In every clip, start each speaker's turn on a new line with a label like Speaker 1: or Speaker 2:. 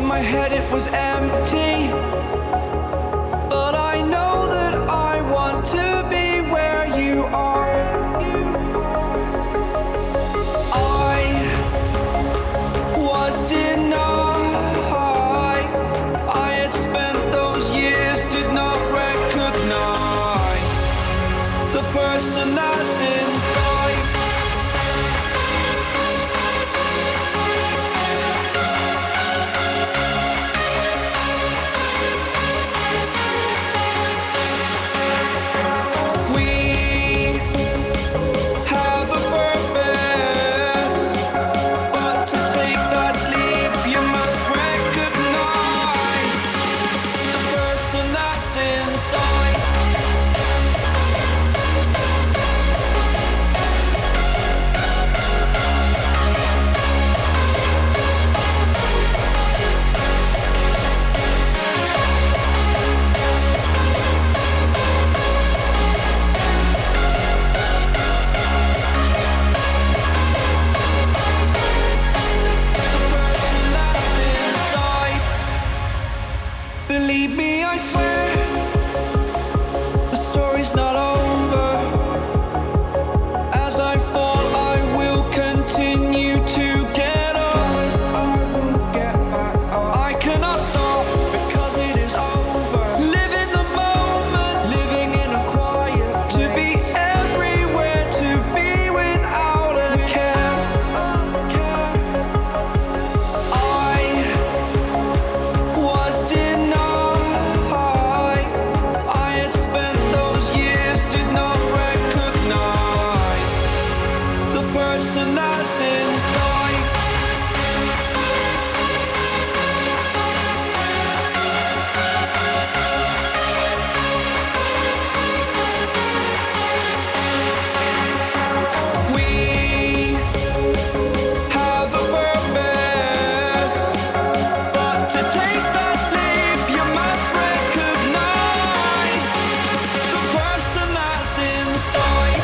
Speaker 1: my head it was empty, but I know that I want to be where you are. I was denied. I had spent those years, did not recognize the person that's inside. Believe me, I swear, the story's not over. As I fall, I will continue to get up. I will get back up. I cannot stop because it is over. Live in the moment, living in a quiet place. To be everywhere, to be without a care. I was person that's inside. We have a purpose, but to take that leap you must recognize the person that's inside.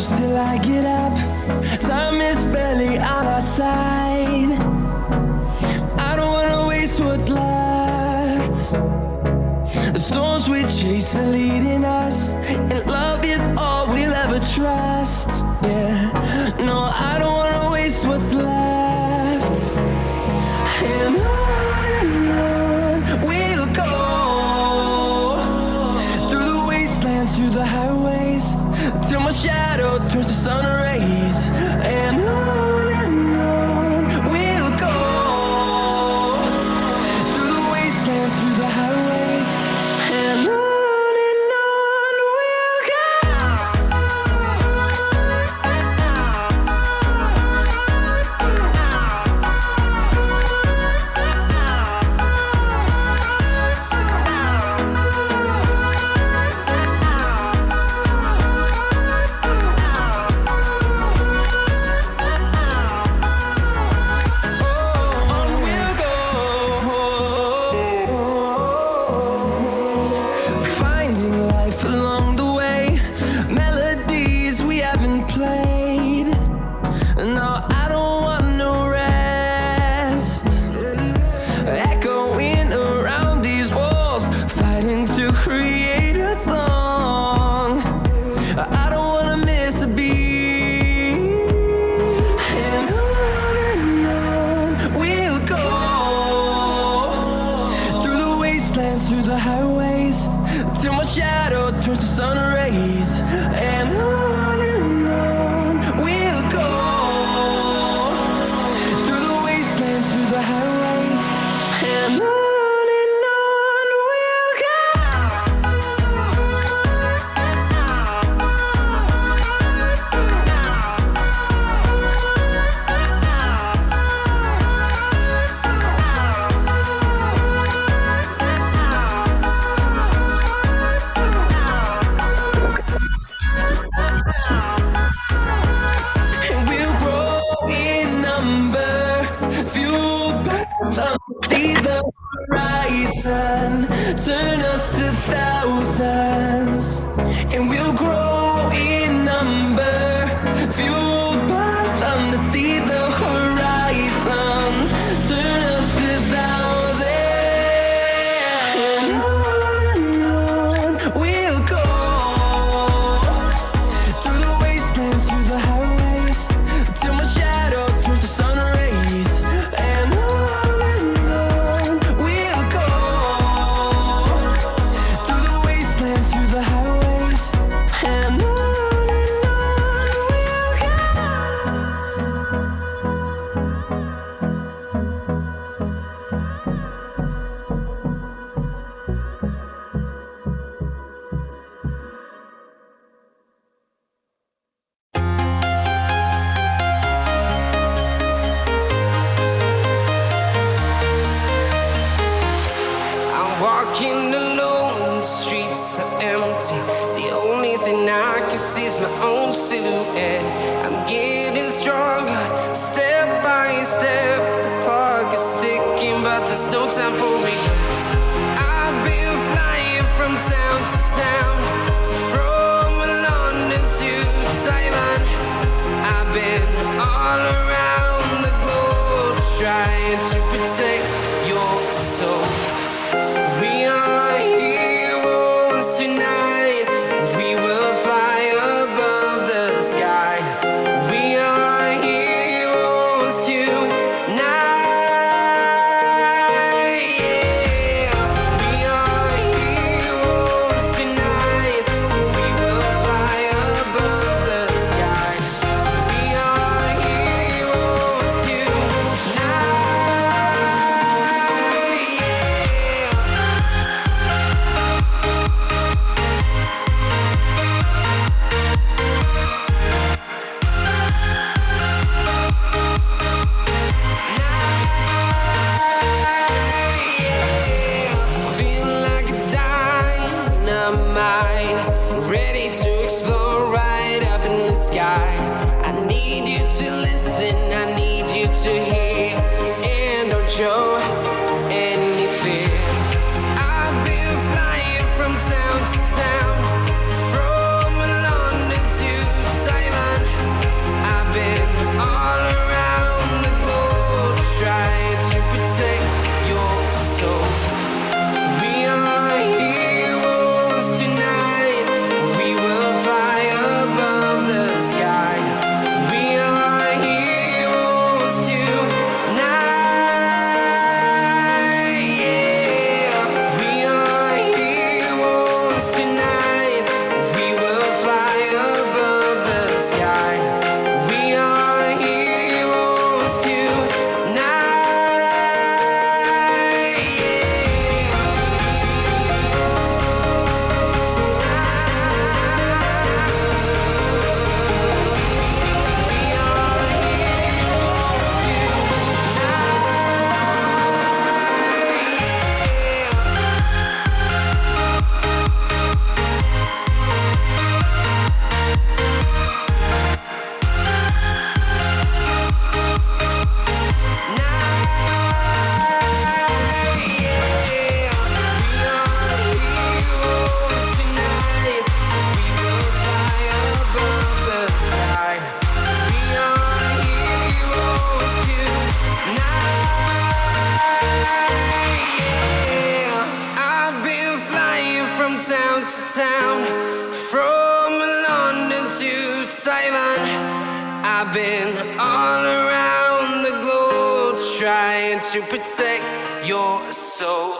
Speaker 1: close till I get up. Time is barely on our side. I don't wanna waste what's left. The storms we chase are leading us, and love is all we'll ever trust. Yeah, no, I don't wanna waste what's left. And on we'll go, through the wastelands, through the highways, till my shadow turns to sun rays. And on we'll go, through the wastelands, through the highways, and on we'll go. Through the highways, till my shadow turns to sun rays. And on we'll go, through the wastelands, through the highways, and on we'll go. See the horizon, turn us to thousands, and we'll grow in number, fueled by them to see the horizon, turn us to thousands, and on we'll go, through the wastelands, through the highways, till my shadow turns to sun rays. And
Speaker 2: walking alone, the streets are empty. The only thing I can see is my own silhouette. I'm getting stronger, step by step. The clock is ticking, but there's no time for regrets. I've been flying from town to town, from London to Taiwan. I've been all around the globe, trying to protect your soul. We are heroes tonight. We will fly above the sky. We are heroes tonight. Yeah. We are heroes tonight. We will fly above the sky. We are heroes tonight. Yeah. Ready to explore right up in the sky. I need you to listen, I need you to hear, and don't show any fear. I've been flying from town to town, from London to Taiwan. town, from London to Taiwan. I've been all around the globe trying to protect your soul.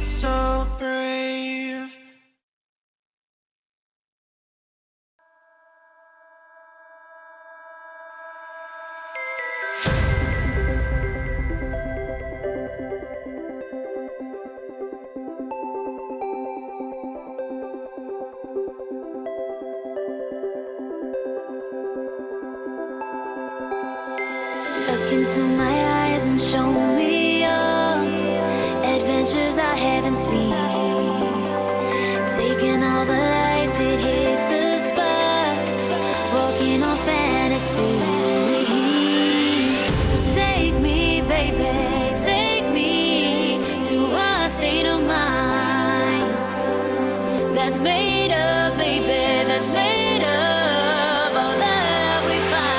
Speaker 1: so brave.
Speaker 3: Look into my eyes and show me your adventures I haven't seen. Taking all the life, it hits the spot. Walking on fantasy. So take me, baby, take me to a state of mind that's made of, baby, that's made of all that we find.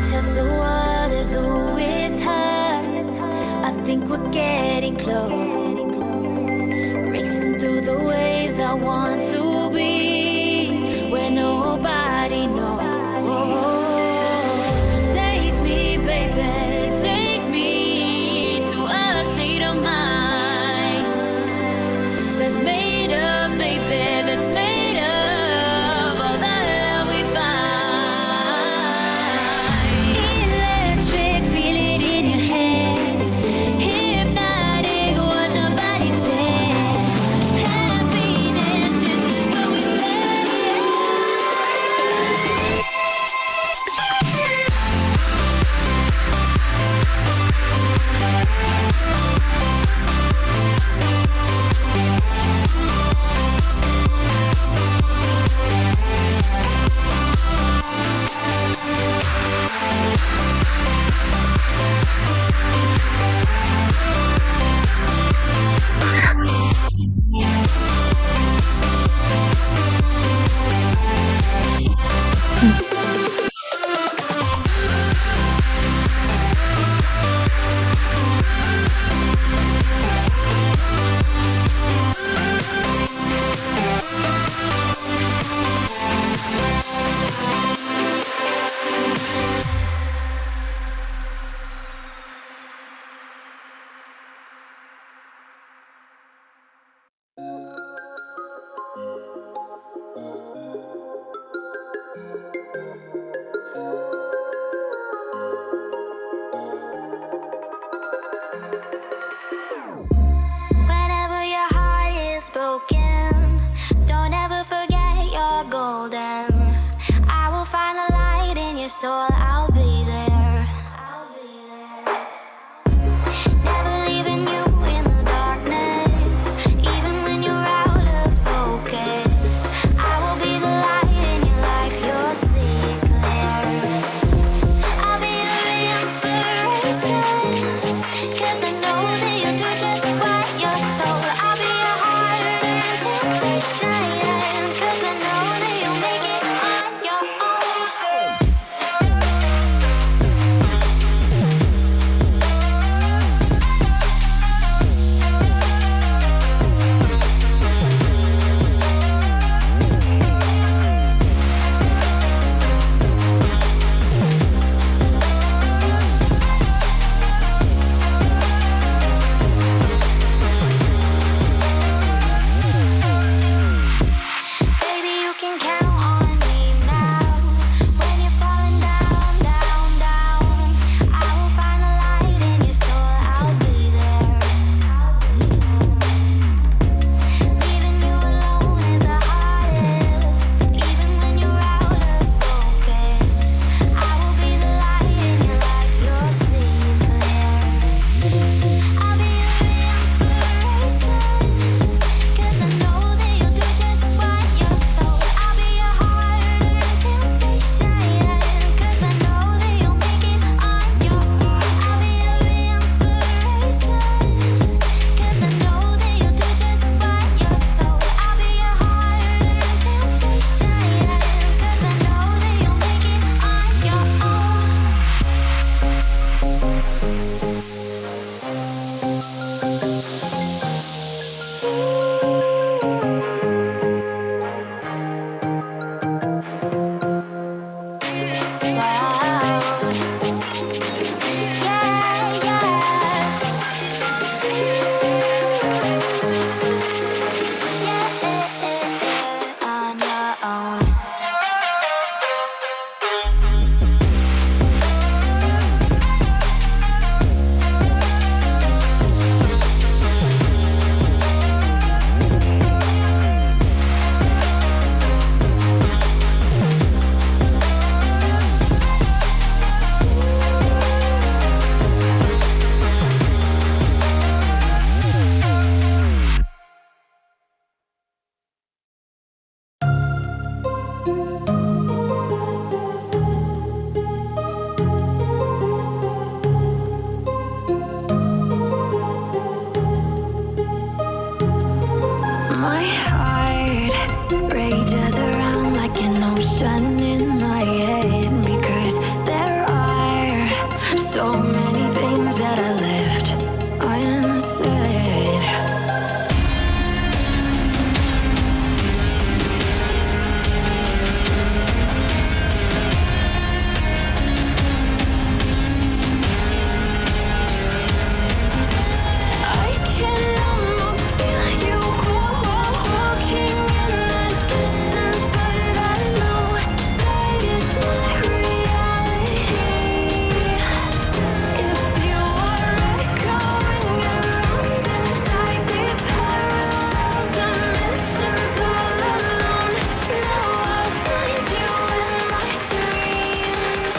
Speaker 3: Test the waters, oh, it's hard. I think we're getting close. Racing through the waves, I want to be where nobody knows. So take me, baby, take me to a state of mind that's made of, baby, that's made of all that we find. Electric, feel it in your hands. Hypnotic, watch your body stand. Happiness, this is where we stand. Whenever your heart is broken, don't ever forget you're golden. I will find the light in your soul, I'll be there. Never leaving you in the darkness, even when you're out of focus. I will be the light in your life, you'll see it clear. I'll be your inspiration, 'cause I know that you'll do just what you're told. I'll be your hard-earned temptation, 'cause I know that you'll make it on your own. unsaid. I can almost feel you walking in the distance, but I know that is not reality. If you are echoing around inside these parallel dimensions all alone, now I'll find you in my dreams.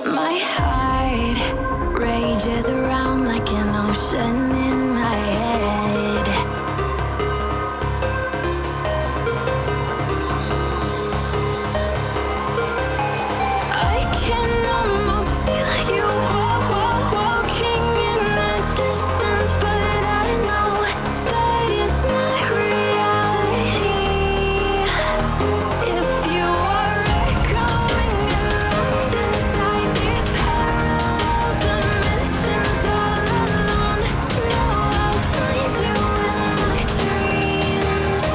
Speaker 3: My heart rages around like an ocean in my head. I can almost feel you walking in the distance, but I know that it's not reality. If you are echoing around inside these parallel dimensions all alone, now I'll find you in my dreams.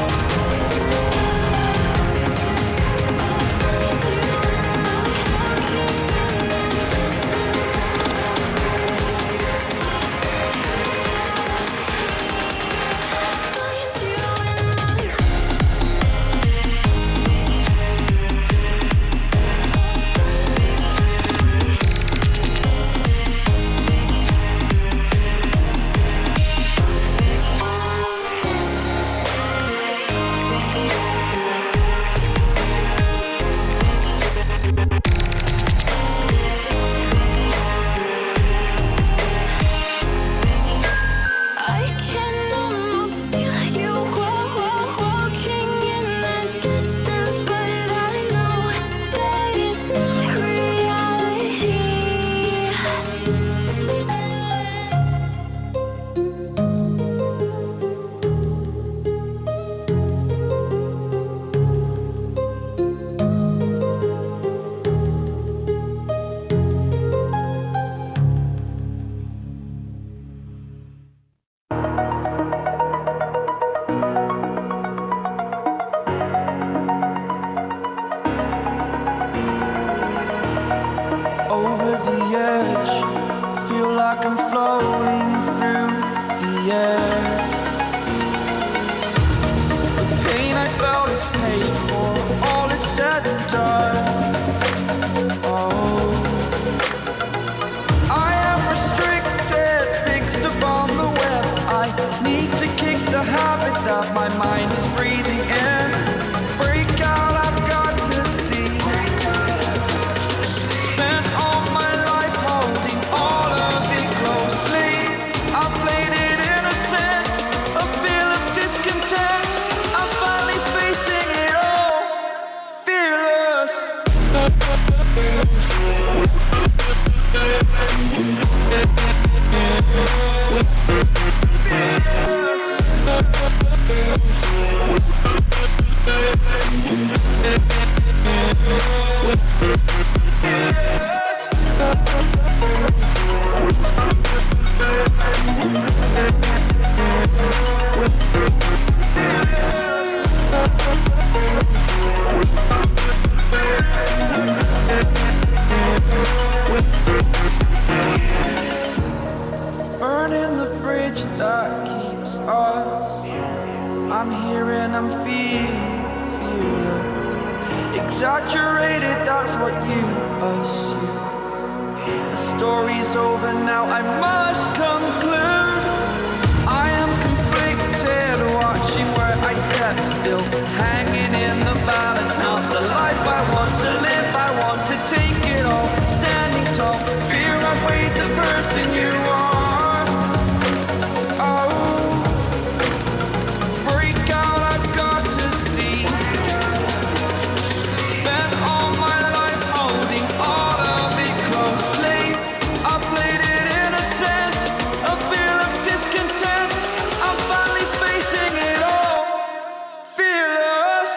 Speaker 3: I can almost feel you walking in the distance, but I know that it's not reality.
Speaker 1: Over the edge, feel like I'm floating through the air. The pain I felt is paid for, all is said and done. Oh, I am restricted, fixed upon the web. I need to kick the habit that my mind is breathing in. Break out, I've got to see. Spent all my life holding all of it closely. I played it innocent, a feel of discontent. I'm finally facing it all, fearless. Burning the bridge that keeps us. I'm here and I'm feeling fearless. Exaggerated, that's what you assume. The story's over now, I must conclude. I am conflicted, watching where I I step still, hanging in the balance. Not the life I want to live, I want to take it all. Standing tall, fear I weighed the person you are. Oh, break out, I've got to see. Spent all my life holding all of it closely. I played it in a sense, a feel of discontent. I'm finally facing it all, fearless.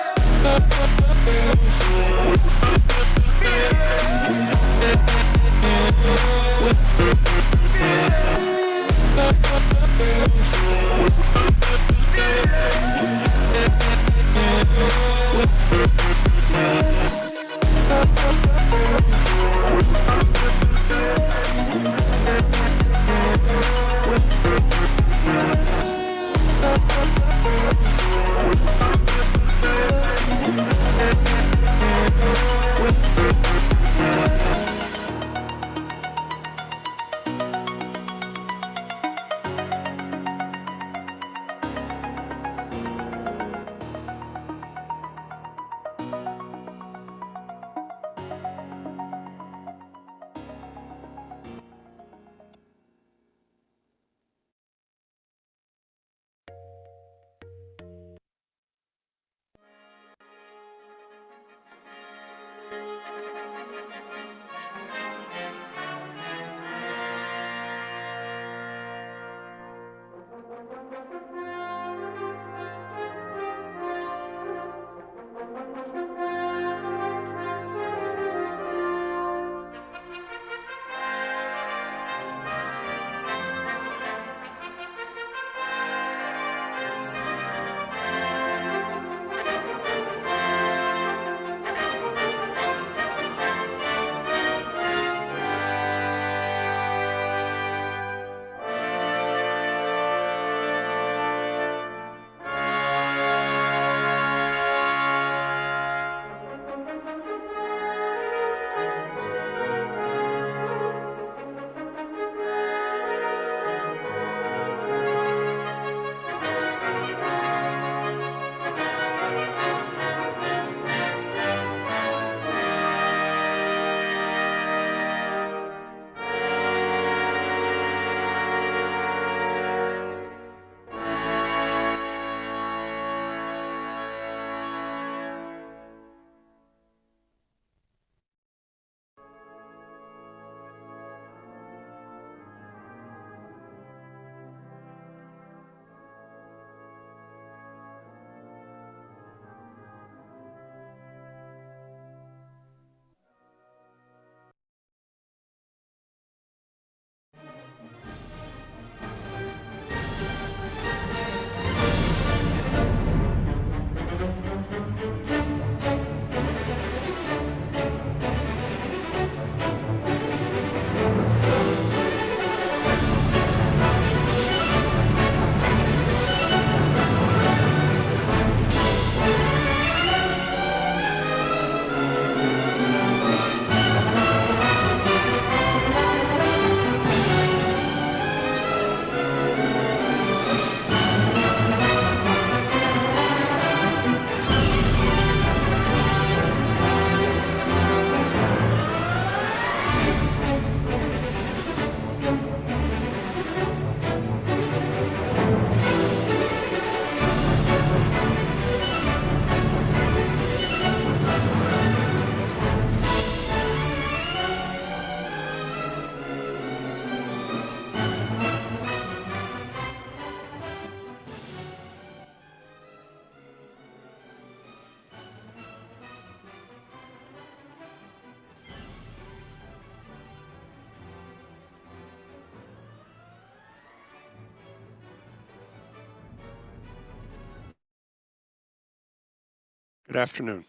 Speaker 4: Good afternoon,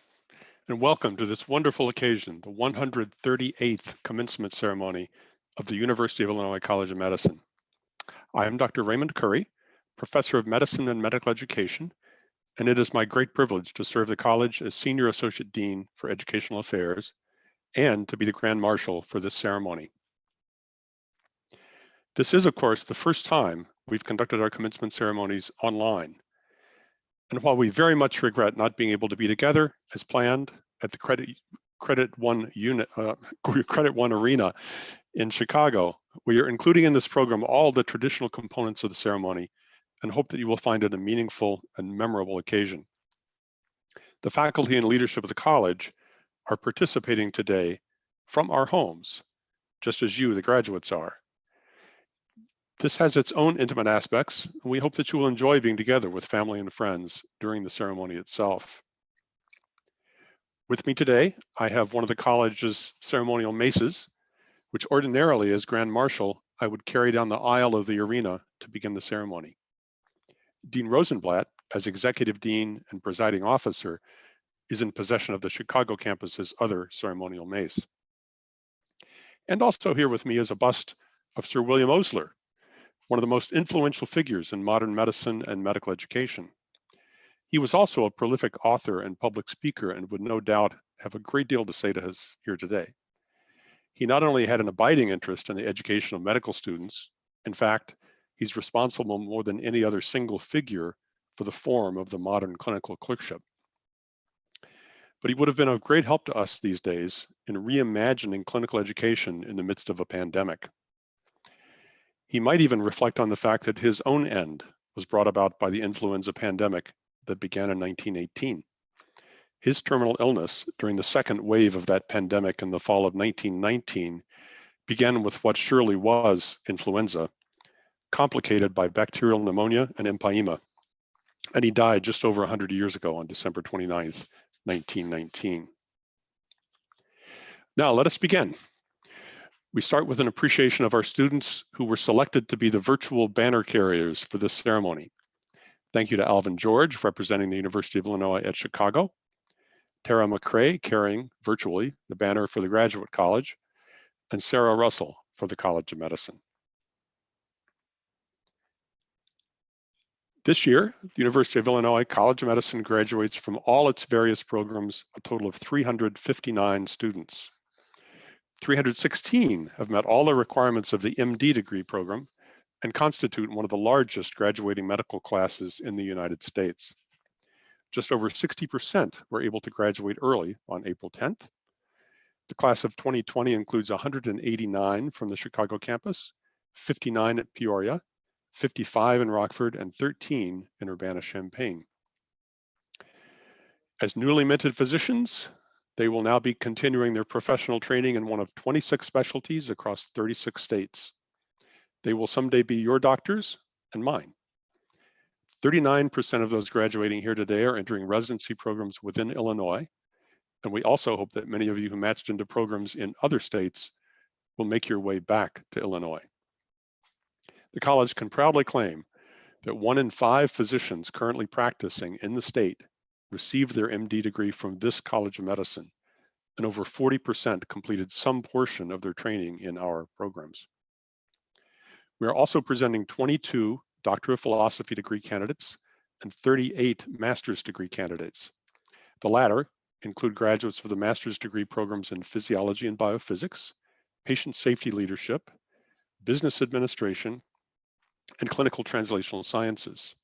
Speaker 4: and welcome to this wonderful occasion, the 138th commencement ceremony of the University of Illinois College of Medicine. I am Dr. Raymond Curry, Professor of Medicine and Medical Education, and it is my great privilege to serve the college as Senior Associate Dean for Educational Affairs and to be the Grand Marshal for this ceremony. This is, of course, the first time we've conducted our commencement ceremonies online. And while we very much regret not being able to be together as planned at the Credit One Arena in Chicago, we are including in this program all the traditional components of the ceremony and hope that you will find it a meaningful and memorable occasion. The faculty and leadership of the college are participating today from our homes, just as you, the graduates, are. This has its own intimate aspects, and we hope that you will enjoy being together with family and friends during the ceremony itself. With me today, I have one of the college's ceremonial maces, which ordinarily as Grand Marshal, I would carry down the aisle of the arena to begin the ceremony. Dean Rosenblatt, as Executive Dean and Presiding Officer, is in possession of the Chicago campus's other ceremonial mace. And also here with me is a bust of Sir William Osler, one of the most influential figures in modern medicine and medical education. He was also a prolific author and public speaker and would no doubt have a great deal to say to us here today. He not only had an abiding interest in the education of medical students, in fact, he's responsible more than any other single figure for the form of the modern clinical clerkship. But he would have been of great help to us these days in reimagining clinical education in the midst of a pandemic. He might even reflect on the fact that his own end was brought about by the influenza pandemic that began in 1918. His terminal illness during the second wave of that pandemic in the fall of 1919 began with what surely was influenza, complicated by bacterial pneumonia and empyema. And he died just over 100 years ago on December 29th, 1919. Now let us begin. We start with an appreciation of our students who were selected to be the virtual banner carriers for this ceremony. Thank you to Alvin George, representing the University of Illinois at Chicago, Tara McCrae, carrying virtually the banner for the Graduate College, and Sarah Russell for the College of Medicine. This year, the University of Illinois College of Medicine graduates from all its various programs, a total of 359 students. 316 have met all the requirements of the MD degree program and constitute one of the largest graduating medical classes in the United States. Just over 60% were able to graduate early on April 10th. The class of 2020 includes 189 from the Chicago campus, 59 at Peoria, 55 in Rockford, and 13 in Urbana-Champaign. As newly minted physicians, they will now be continuing their professional training in one of 26 specialties across 36 states. They will someday be your doctors and mine. 39% of those graduating here today are entering residency programs within Illinois, and we also hope that many of you who matched into programs in other states will make your way back to Illinois. The college can proudly claim that 1 in 5 physicians currently practicing in the state received their MD degree from this College of Medicine, and over 40% completed some portion of their training in our programs. We are also presenting 22 Doctor of Philosophy degree candidates and 38 master's degree candidates. The latter include graduates of the master's degree programs in physiology and biophysics, patient safety leadership, business administration, and clinical translational sciences.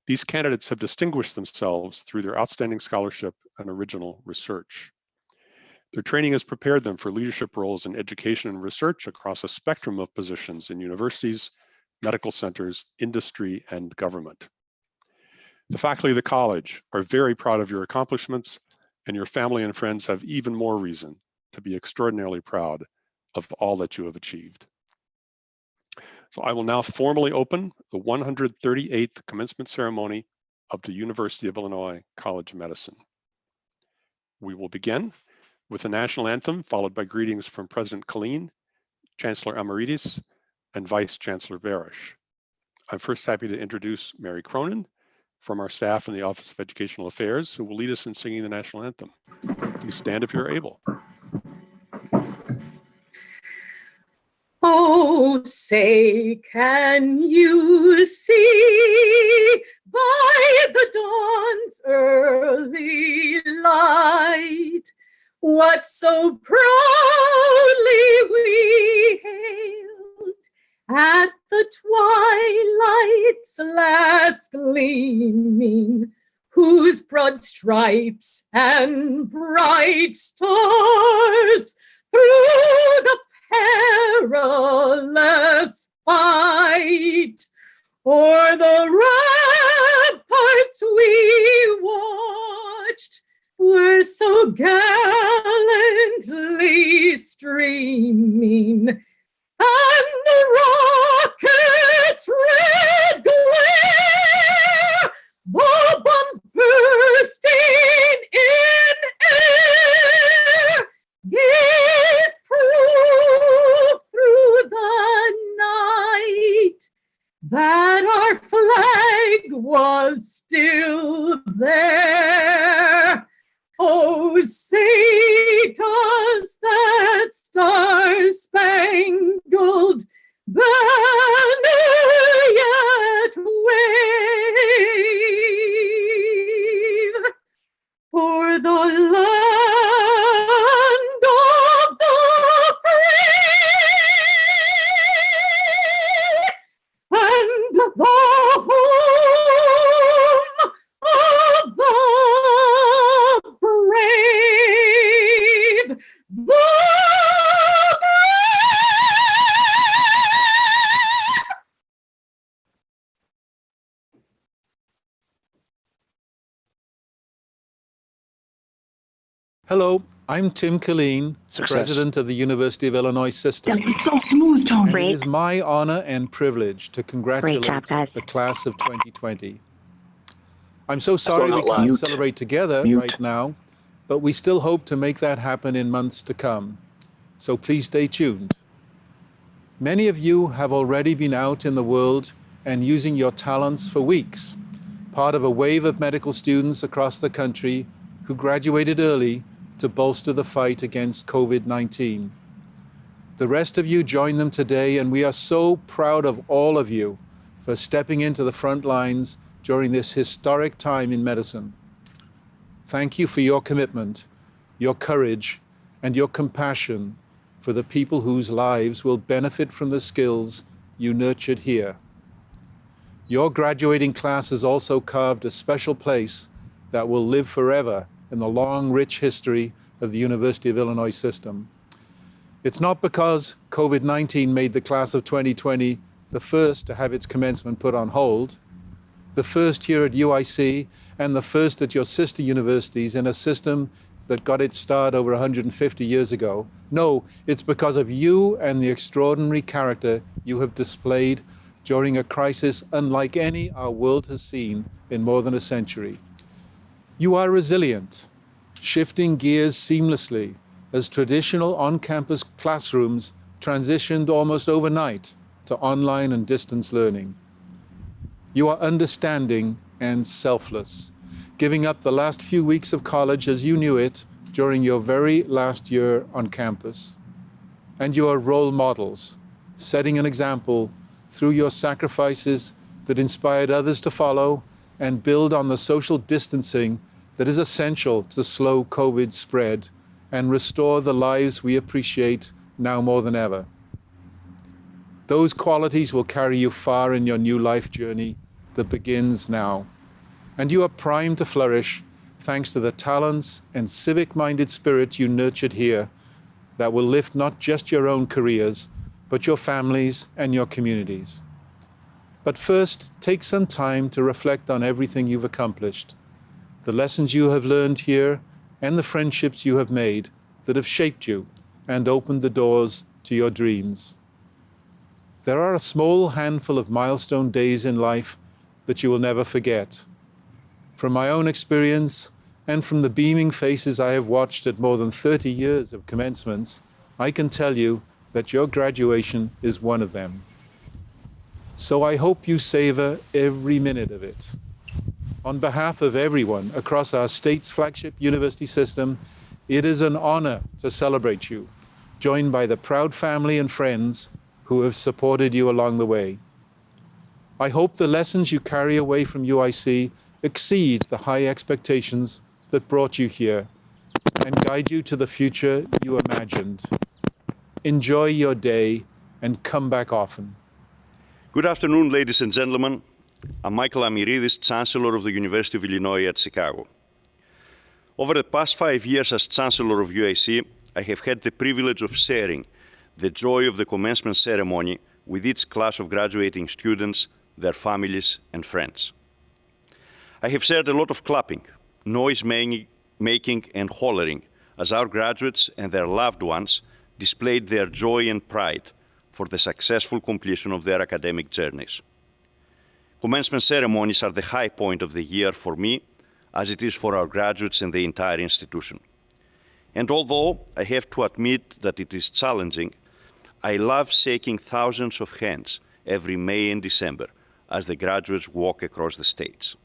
Speaker 4: These candidates have distinguished themselves through their outstanding scholarship and original research. Their training has prepared them for leadership roles in education and research across a spectrum of positions in universities, medical centers, industry, and government. The faculty of the college are very proud of your accomplishments, and your family and friends have even more reason to be extraordinarily proud of all that you have achieved. So I will now formally open the 138th commencement ceremony of the University of Illinois College of Medicine. We will begin with the national anthem, followed by greetings from President Killeen, Chancellor Emeritus, and Vice Chancellor Barish. I'm first happy to introduce Mary Cronin from our staff in the Office of Educational Affairs, who will lead us in singing the national anthem. Please stand if you're able.
Speaker 5: Oh, say, can you see by the dawn's early light what so proudly we hailed at the twilight's last gleaming, whose broad stripes and bright stars through the perilous fight o'er the ramparts we watched were so gallantly streaming, and the rocket's red glare, the bombs bursting in air, gave proof through the night that our flag was still there. Oh, say does that star-spangled banner yet wave for the land of the free and the home of the brave, the brave.
Speaker 6: Hello, I'm Tim Killeen,
Speaker 7: Success.
Speaker 6: President of the University of Illinois System.
Speaker 8: That was so smooth, Tony.
Speaker 6: And it is my honor and privilege to congratulate the class of 2020. I'm so sorry we can't celebrate together right now, but we still hope to make that happen in months to come. So please stay tuned. Many of you have already been out in the world and using your talents for weeks, part of a wave of medical students across the country who graduated early to bolster the fight against COVID-19. The rest of you join them today, and we are so proud of all of you for stepping into the front lines during this historic time in medicine. Thank you for your commitment, your courage, and your compassion for the people whose lives will benefit from the skills you nurtured here. Your graduating class has also carved a special place that will live forever in the long, rich history of the University of Illinois System. It's not because COVID-19 made the class of 2020 the first to have its commencement put on hold, the first here at UIC, and the first at your sister universities in a system that got its start over 150 years ago. No, it's because of you and the extraordinary character you have displayed during a crisis unlike any our world has seen in more than a century. You are resilient, shifting gears seamlessly as traditional on-campus classrooms transitioned almost overnight to online and distance learning. You are understanding and selfless, giving up the last few weeks of college as you knew it during your very last year on campus. And you are role models, setting an example through your sacrifices that inspired others to follow and build on the social distancing that is essential to slow COVID spread and restore the lives we appreciate now more than ever. Those qualities will carry you far in your new life journey that begins now. And you are primed to flourish thanks to the talents and civic-minded spirit you nurtured here that will lift not just your own careers, but your families and your communities. But first, take some time to reflect on everything you've accomplished, the lessons you have learned here, and the friendships you have made that have shaped you and opened the doors to your dreams. There are a small handful of milestone days in life that you will never forget. From my own experience and from the beaming faces I have watched at more than 30 years of commencements, I can tell you that your graduation is one of them. So I hope you savor every minute of it. On behalf of everyone across our state's flagship university system, it is an honor to celebrate you, joined by the proud family and friends who have supported you along the way. I hope the lessons you carry away from UIC exceed the high expectations that brought you here and guide you to the future you imagined. Enjoy your day and come back often.
Speaker 7: Good afternoon, ladies and gentlemen. I'm Michael Amiridis, Chancellor of the University of Illinois at Chicago. Over the past 5 years as Chancellor of UIC, I have had the privilege of sharing the joy of the commencement ceremony with each class of graduating students, their families, and friends. I have shared a lot of clapping, noise making, and hollering as our graduates and their loved ones displayed their joy and pride for the successful completion of their academic journeys. Commencement ceremonies are the high point of the year for me, as it is for our graduates and the entire institution. And although I have to admit that it is challenging, I love shaking thousands of hands every May and December as the graduates walk across the stage.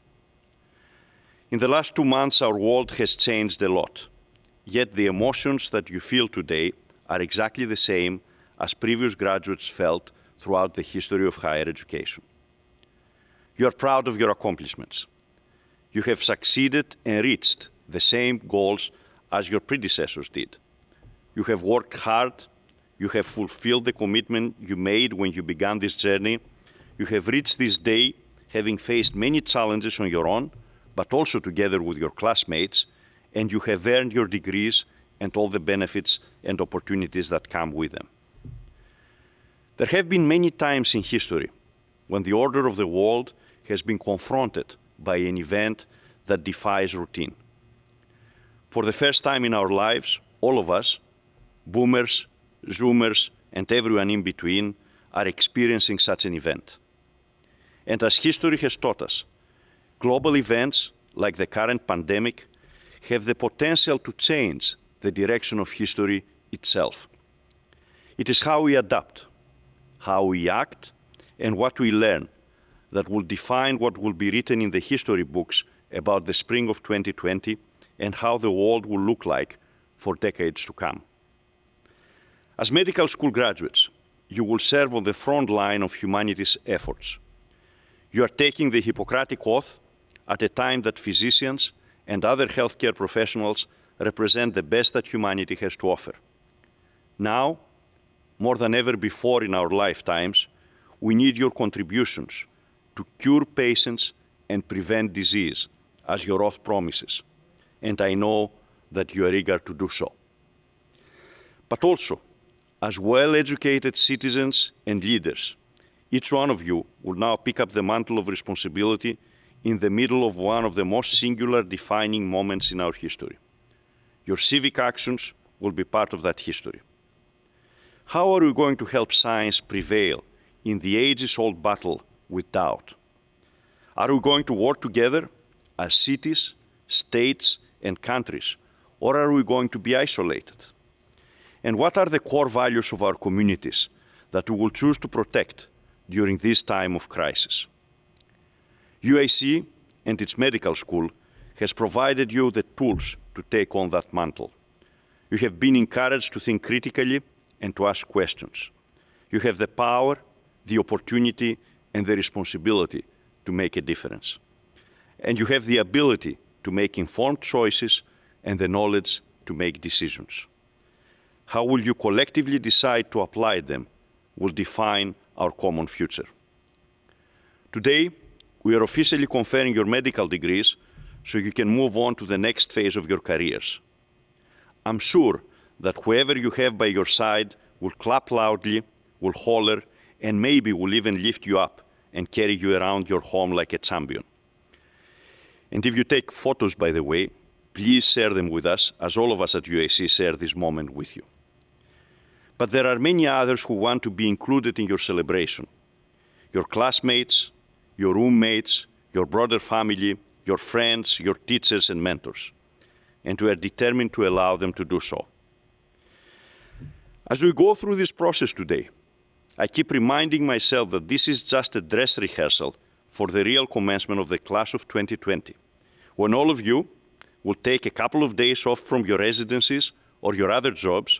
Speaker 7: In the last 2 months, our world has changed a lot, yet the emotions that you feel today are exactly the same as previous graduates felt throughout the history of higher education. You are proud of your accomplishments. You have succeeded and reached the same goals as your predecessors did. You have worked hard. You have fulfilled the commitment you made when you began this journey. You have reached this day having faced many challenges on your own, but also together with your classmates, and you have earned your degrees and all the benefits and opportunities that come with them. There have been many times in history when the order of the world has been confronted by an event that defies routine. For the first time in our lives, all of us, boomers, zoomers, and everyone in between, are experiencing such an event. And as history has taught us, global events like the current pandemic have the potential to change the direction of history itself. It is how we adapt, how we act, and what we learn that will define what will be written in the history books about the spring of 2020 and how the world will look like for decades to come. As medical school graduates, you will serve on the front line of humanity's efforts. You are taking the Hippocratic Oath at a time that physicians and other healthcare professionals represent the best that humanity has to offer. Now, more than ever before in our lifetimes, we need your contributions to cure patients and prevent disease, as your oath promises. And I know that you are eager to do so. But also, as well-educated citizens and leaders, each one of you will now pick up the mantle of responsibility in the middle of one of the most singular defining moments in our history. Your civic actions will be part of that history. How are we going to help science prevail in the ages-old battle with doubt? Are we going to work together as cities, states, and countries, or are we going to be isolated? And what are the core values of our communities that we will choose to protect during this time of crisis? UIC and its medical school has provided you the tools to take on that mantle. You have been encouraged to think critically and to ask questions. You have the power, the opportunity, and the responsibility to make a difference. And you have the ability to make informed choices and the knowledge to make decisions. How will you collectively decide to apply them will define our common future. Today, we are officially conferring your medical degrees so you can move on to the next phase of your careers. I'm sure that whoever you have by your side will clap loudly, will holler, and maybe will even lift you up and carry you around your home like a champion. And if you take photos, by the way, please share them with us, as all of us at UIC share this moment with you. But there are many others who want to be included in your celebration. Your classmates, your roommates, your broader family, your friends, your teachers and mentors. And we are determined to allow them to do so. As we go through this process today, I keep reminding myself that this is just a dress rehearsal for the real commencement of the class of 2020, when all of you will take a couple of days off from your residencies or your other jobs,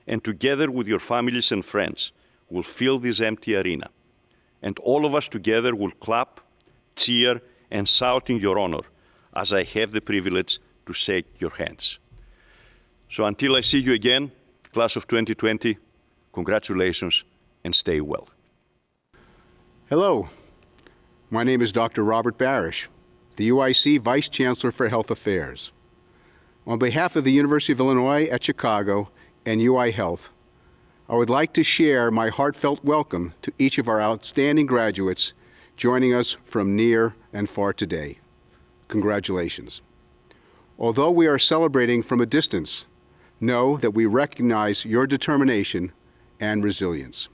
Speaker 7: and together with your families and friends, will fill this empty arena. And all of us together will clap, cheer, and shout in your honor as I have the privilege to shake your hands. So until I see you again, class of 2020, congratulations and stay well.
Speaker 8: Hello. My name is Dr. Robert Barish, the UIC Vice Chancellor for Health Affairs. On behalf of the University of Illinois at Chicago and UI Health, I would like to share my heartfelt welcome to each of our outstanding graduates joining us from near and far today. Congratulations. Although we are celebrating from a distance, know that we recognize your determination and resilience.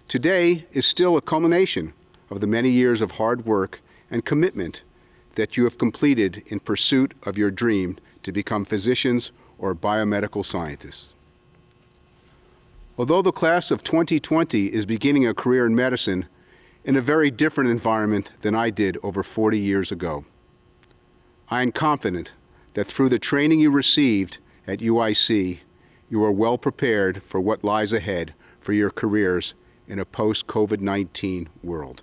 Speaker 8: Today is still a culmination of the many years of hard work and commitment that you have completed in pursuit of your dream to become physicians or biomedical scientists. Although the class of 2020 is beginning a career in medicine in a very different environment than I did over 40 years ago, I am confident that through the training you received at UIC, you are well prepared for what lies ahead for your careers in a post-COVID-19 world.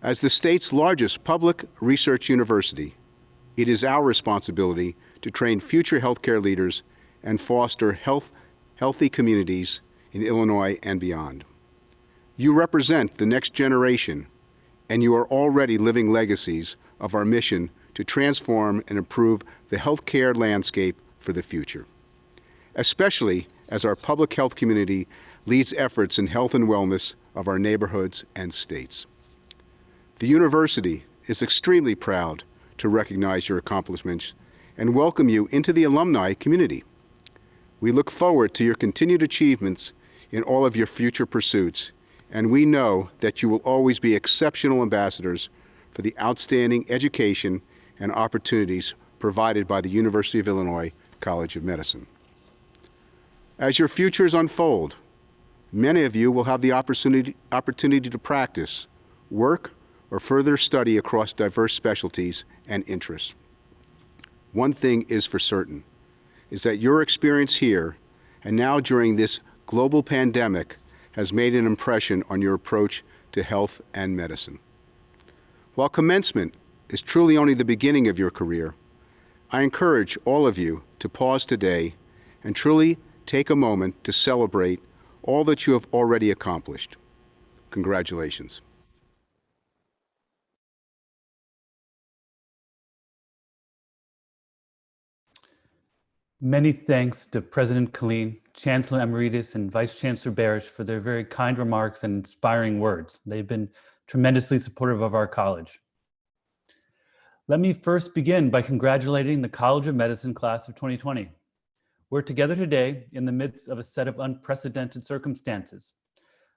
Speaker 8: As the state's largest public research university, it is our responsibility to train future healthcare leaders and foster healthy communities in Illinois and beyond. You represent the next generation, and you are already living legacies of our mission to transform and improve the healthcare landscape for the future, especially as our public health community leads efforts in health and wellness of our neighborhoods and states. The university is extremely proud to recognize your accomplishments and welcome you into the alumni community. We look forward to your continued achievements in all of your future pursuits, and we know that you will always be exceptional ambassadors for the outstanding education and opportunities provided by the University of Illinois College of Medicine. As your futures unfold, many of you will have the opportunity to practice, work, or further study across diverse specialties and interests. One thing is for certain, is that your experience here and now during this global pandemic has made an impression on your approach to health and medicine. While commencement is truly only the beginning of your career, I encourage all of you to pause today and truly take a moment to celebrate all that you have already accomplished. Congratulations.
Speaker 9: Many thanks to President Killeen, Chancellor Emeritus, and Vice Chancellor Barish for their very kind remarks and inspiring words. They've been tremendously supportive of our college. Let me first begin by congratulating the College of Medicine class of 2020. We're together today in the midst of a set of unprecedented circumstances.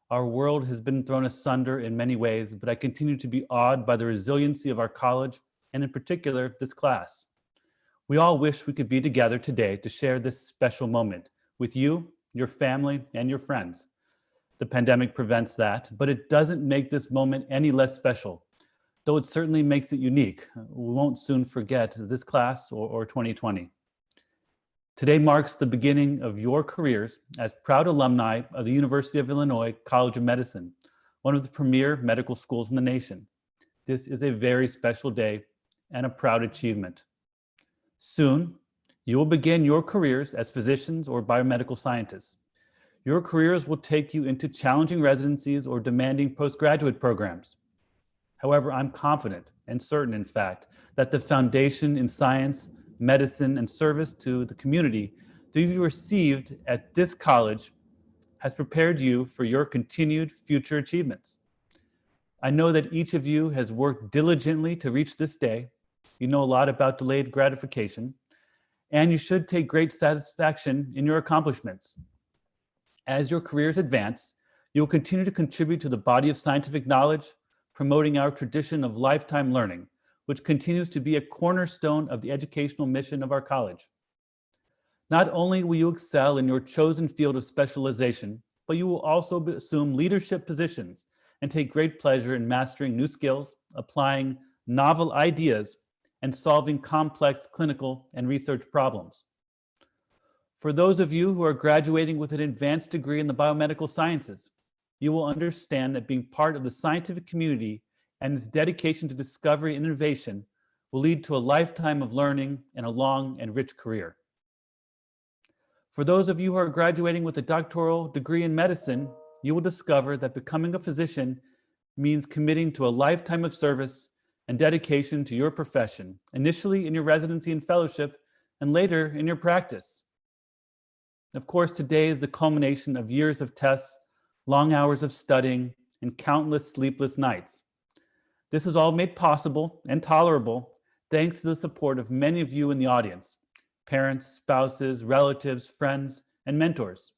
Speaker 9: Our world has been thrown asunder in many ways, but I continue to be awed by the resiliency of our college, and in particular, this class. We all wish we could be together today to share this special moment with you, your family, and your friends. The pandemic prevents that, but it doesn't make this moment any less special, though it certainly makes it unique. We won't soon forget this class or 2020. Today marks the beginning of your careers as proud alumni of the University of Illinois College of Medicine, one of the premier medical schools in the nation. This is a very special day and a proud achievement. Soon, you will begin your careers as physicians or biomedical scientists. Your careers will take you into challenging residencies or demanding postgraduate programs. However, I'm confident and certain, in fact, that the foundation in science, medicine, and service to the community that you've received at this college has prepared you for your continued future achievements. I know that each of you has worked diligently to reach this day. You know a lot about delayed gratification, and you should take great satisfaction in your accomplishments. As your careers advance, you will continue to contribute to the body of scientific knowledge, promoting our tradition of lifetime learning, which continues to be a cornerstone of the educational mission of our college. Not only will you excel in your chosen field of specialization, but you will also assume leadership positions and take great pleasure in mastering new skills, applying novel ideas, and solving complex clinical and research problems. For those of you who are graduating with an advanced degree in the biomedical sciences, you will understand that being part of the scientific community and its dedication to discovery and innovation will lead to a lifetime of learning and a long and rich career. For those of you who are graduating with a doctoral degree in medicine, you will discover that becoming a physician means committing to a lifetime of service and dedication to your profession, initially in your residency and fellowship, and later in your practice. Of course, today is the culmination of years of tests, long hours of studying, and countless sleepless nights. This is all made possible and tolerable thanks to the support of many of you in the audience, parents, spouses, relatives, friends, and mentors.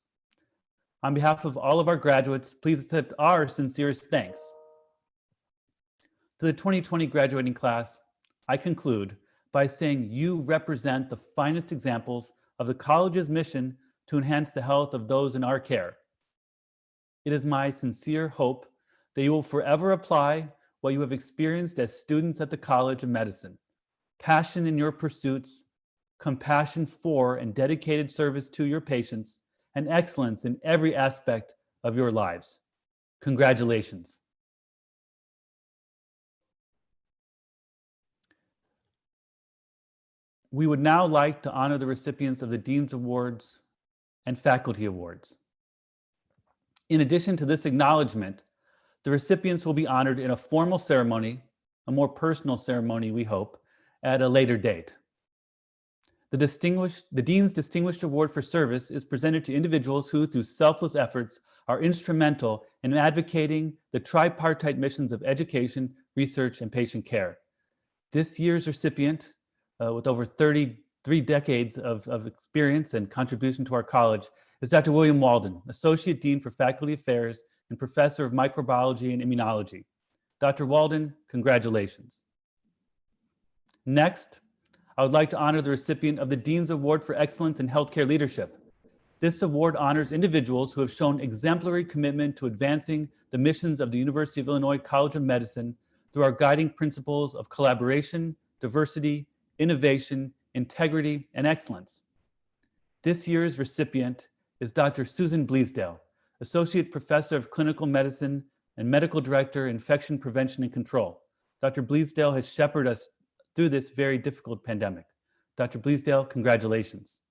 Speaker 9: On behalf of all of our graduates, please accept our sincerest thanks. To the 2020 graduating class, I conclude by saying you represent the finest examples of the college's mission to enhance the health of those in our care. It is my sincere hope that you will forever apply what you have experienced as students at the College of Medicine: passion in your pursuits, compassion for and dedicated service to your patients, and excellence in every aspect of your lives. Congratulations. We would now like to honor the recipients of the Dean's Awards and Faculty Awards. In addition to this acknowledgement, the recipients will be honored in a formal ceremony, a more personal ceremony, we hope, at a later date. The Dean's Distinguished Award for Service is presented to individuals who, through selfless efforts, are instrumental in advocating the tripartite missions of education, research, and patient care. This year's recipient, with over 33 decades of experience and contribution to our college, is Dr. William Walden, Associate Dean for Faculty Affairs and Professor of Microbiology and Immunology. Dr. Walden, congratulations. Next, I would like to honor the recipient of the Dean's Award for Excellence in Healthcare Leadership. This award honors individuals who have shown exemplary commitment to advancing the missions of the University of Illinois College of Medicine through our guiding principles of collaboration, diversity, innovation, integrity, and excellence. This year's recipient is Dr. Susan Bleasdale, Associate Professor of Clinical Medicine and Medical Director, Infection Prevention and Control. Dr. Bleasdale has shepherded us through this very difficult pandemic. Dr. Bleasdale, congratulations.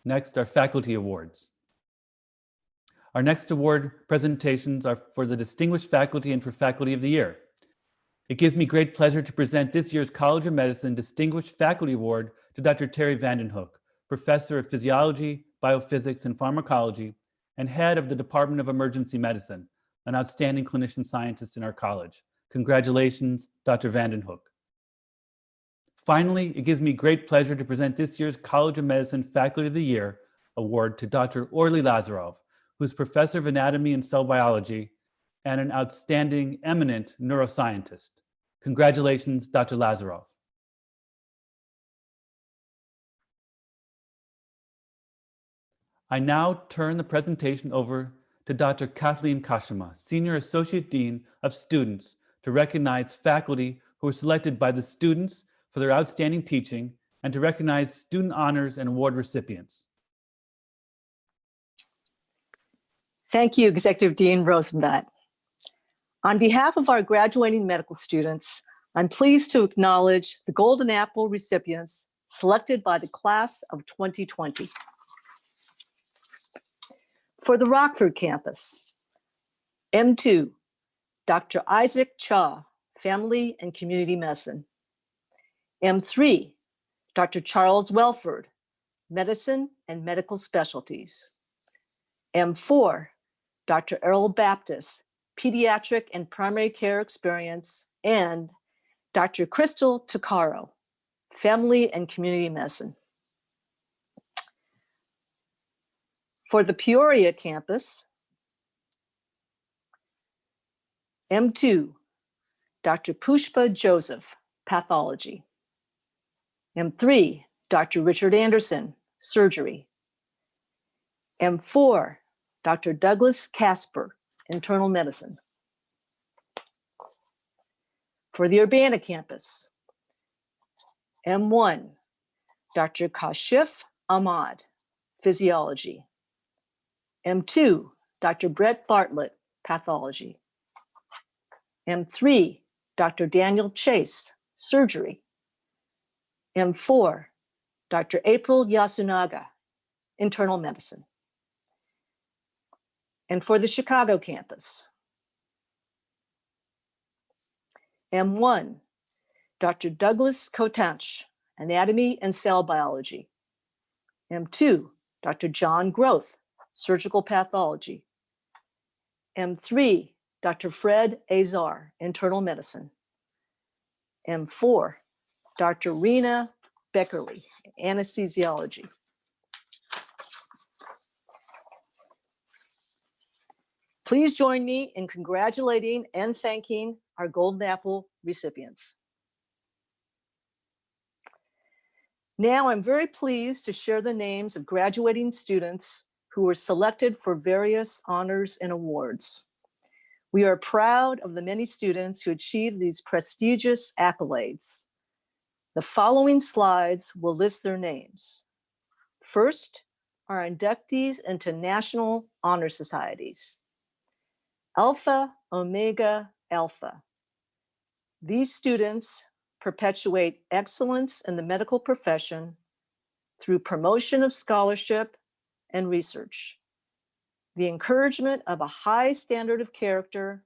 Speaker 9: Next, our faculty awards. Our next award presentations are for the Distinguished Faculty and for Faculty of the Year. It gives me great pleasure to present this year's College of Medicine Distinguished Faculty Award to Dr. Terry Vandenhoek, Professor of Physiology, Biophysics, and Pharmacology, and Head of the Department of Emergency Medicine, an outstanding clinician scientist in our college. Congratulations, Dr. Vandenhoek. Finally, it gives me great pleasure to present this year's College of Medicine Faculty of the Year Award to Dr. Orly Lazarov, who's Professor of Anatomy and Cell Biology and an outstanding, eminent neuroscientist. Congratulations, Dr. Lazarov. I now turn the presentation over to Dr. Kathleen Kashima, Senior Associate Dean of Students, to recognize faculty who were selected by the students for their outstanding teaching and to recognize student honors and award recipients.
Speaker 10: Thank you, Executive Dean Rosenblatt. On behalf of our graduating medical students, I'm pleased to acknowledge the Golden Apple recipients selected by the class of 2020. For the Rockford campus, M2, Dr. Isaac Cha, Family and Community Medicine. M3, Dr. Charles Welford, Medicine and Medical Specialties. M4, Dr. Errol Baptist, Pediatric and Primary Care Experience, and Dr. Crystal Tuccaro, Family and Community Medicine. For the Peoria campus, M2, Dr. Pushpa Joseph, Pathology. M3, Dr. Richard Anderson, Surgery. M4, Dr. Douglas Casper, Internal Medicine. For the Urbana campus, M1, Dr. Kashif Ahmad, Physiology. M2, Dr. Brett Bartlett, Pathology. M3, Dr. Daniel Chase, Surgery. M4, Dr. April Yasunaga, Internal Medicine. And for the Chicago campus, M1, Dr. Douglas Kotanch, Anatomy and Cell Biology. M2, Dr. John Groth, Surgical Pathology. M3, Dr. Fred Azar, Internal Medicine. M4, Dr. Rena Beckerly, Anesthesiology. Please join me in congratulating and thanking our Golden Apple recipients. Now I'm very pleased to share the names of graduating students who were selected for various honors and awards. We are proud of the many students who achieved these prestigious accolades. The following slides will list their names. First, our inductees into National Honor Societies. Alpha Omega Alpha. These students perpetuate excellence in the medical profession through promotion of scholarship and research, the encouragement of a high standard of character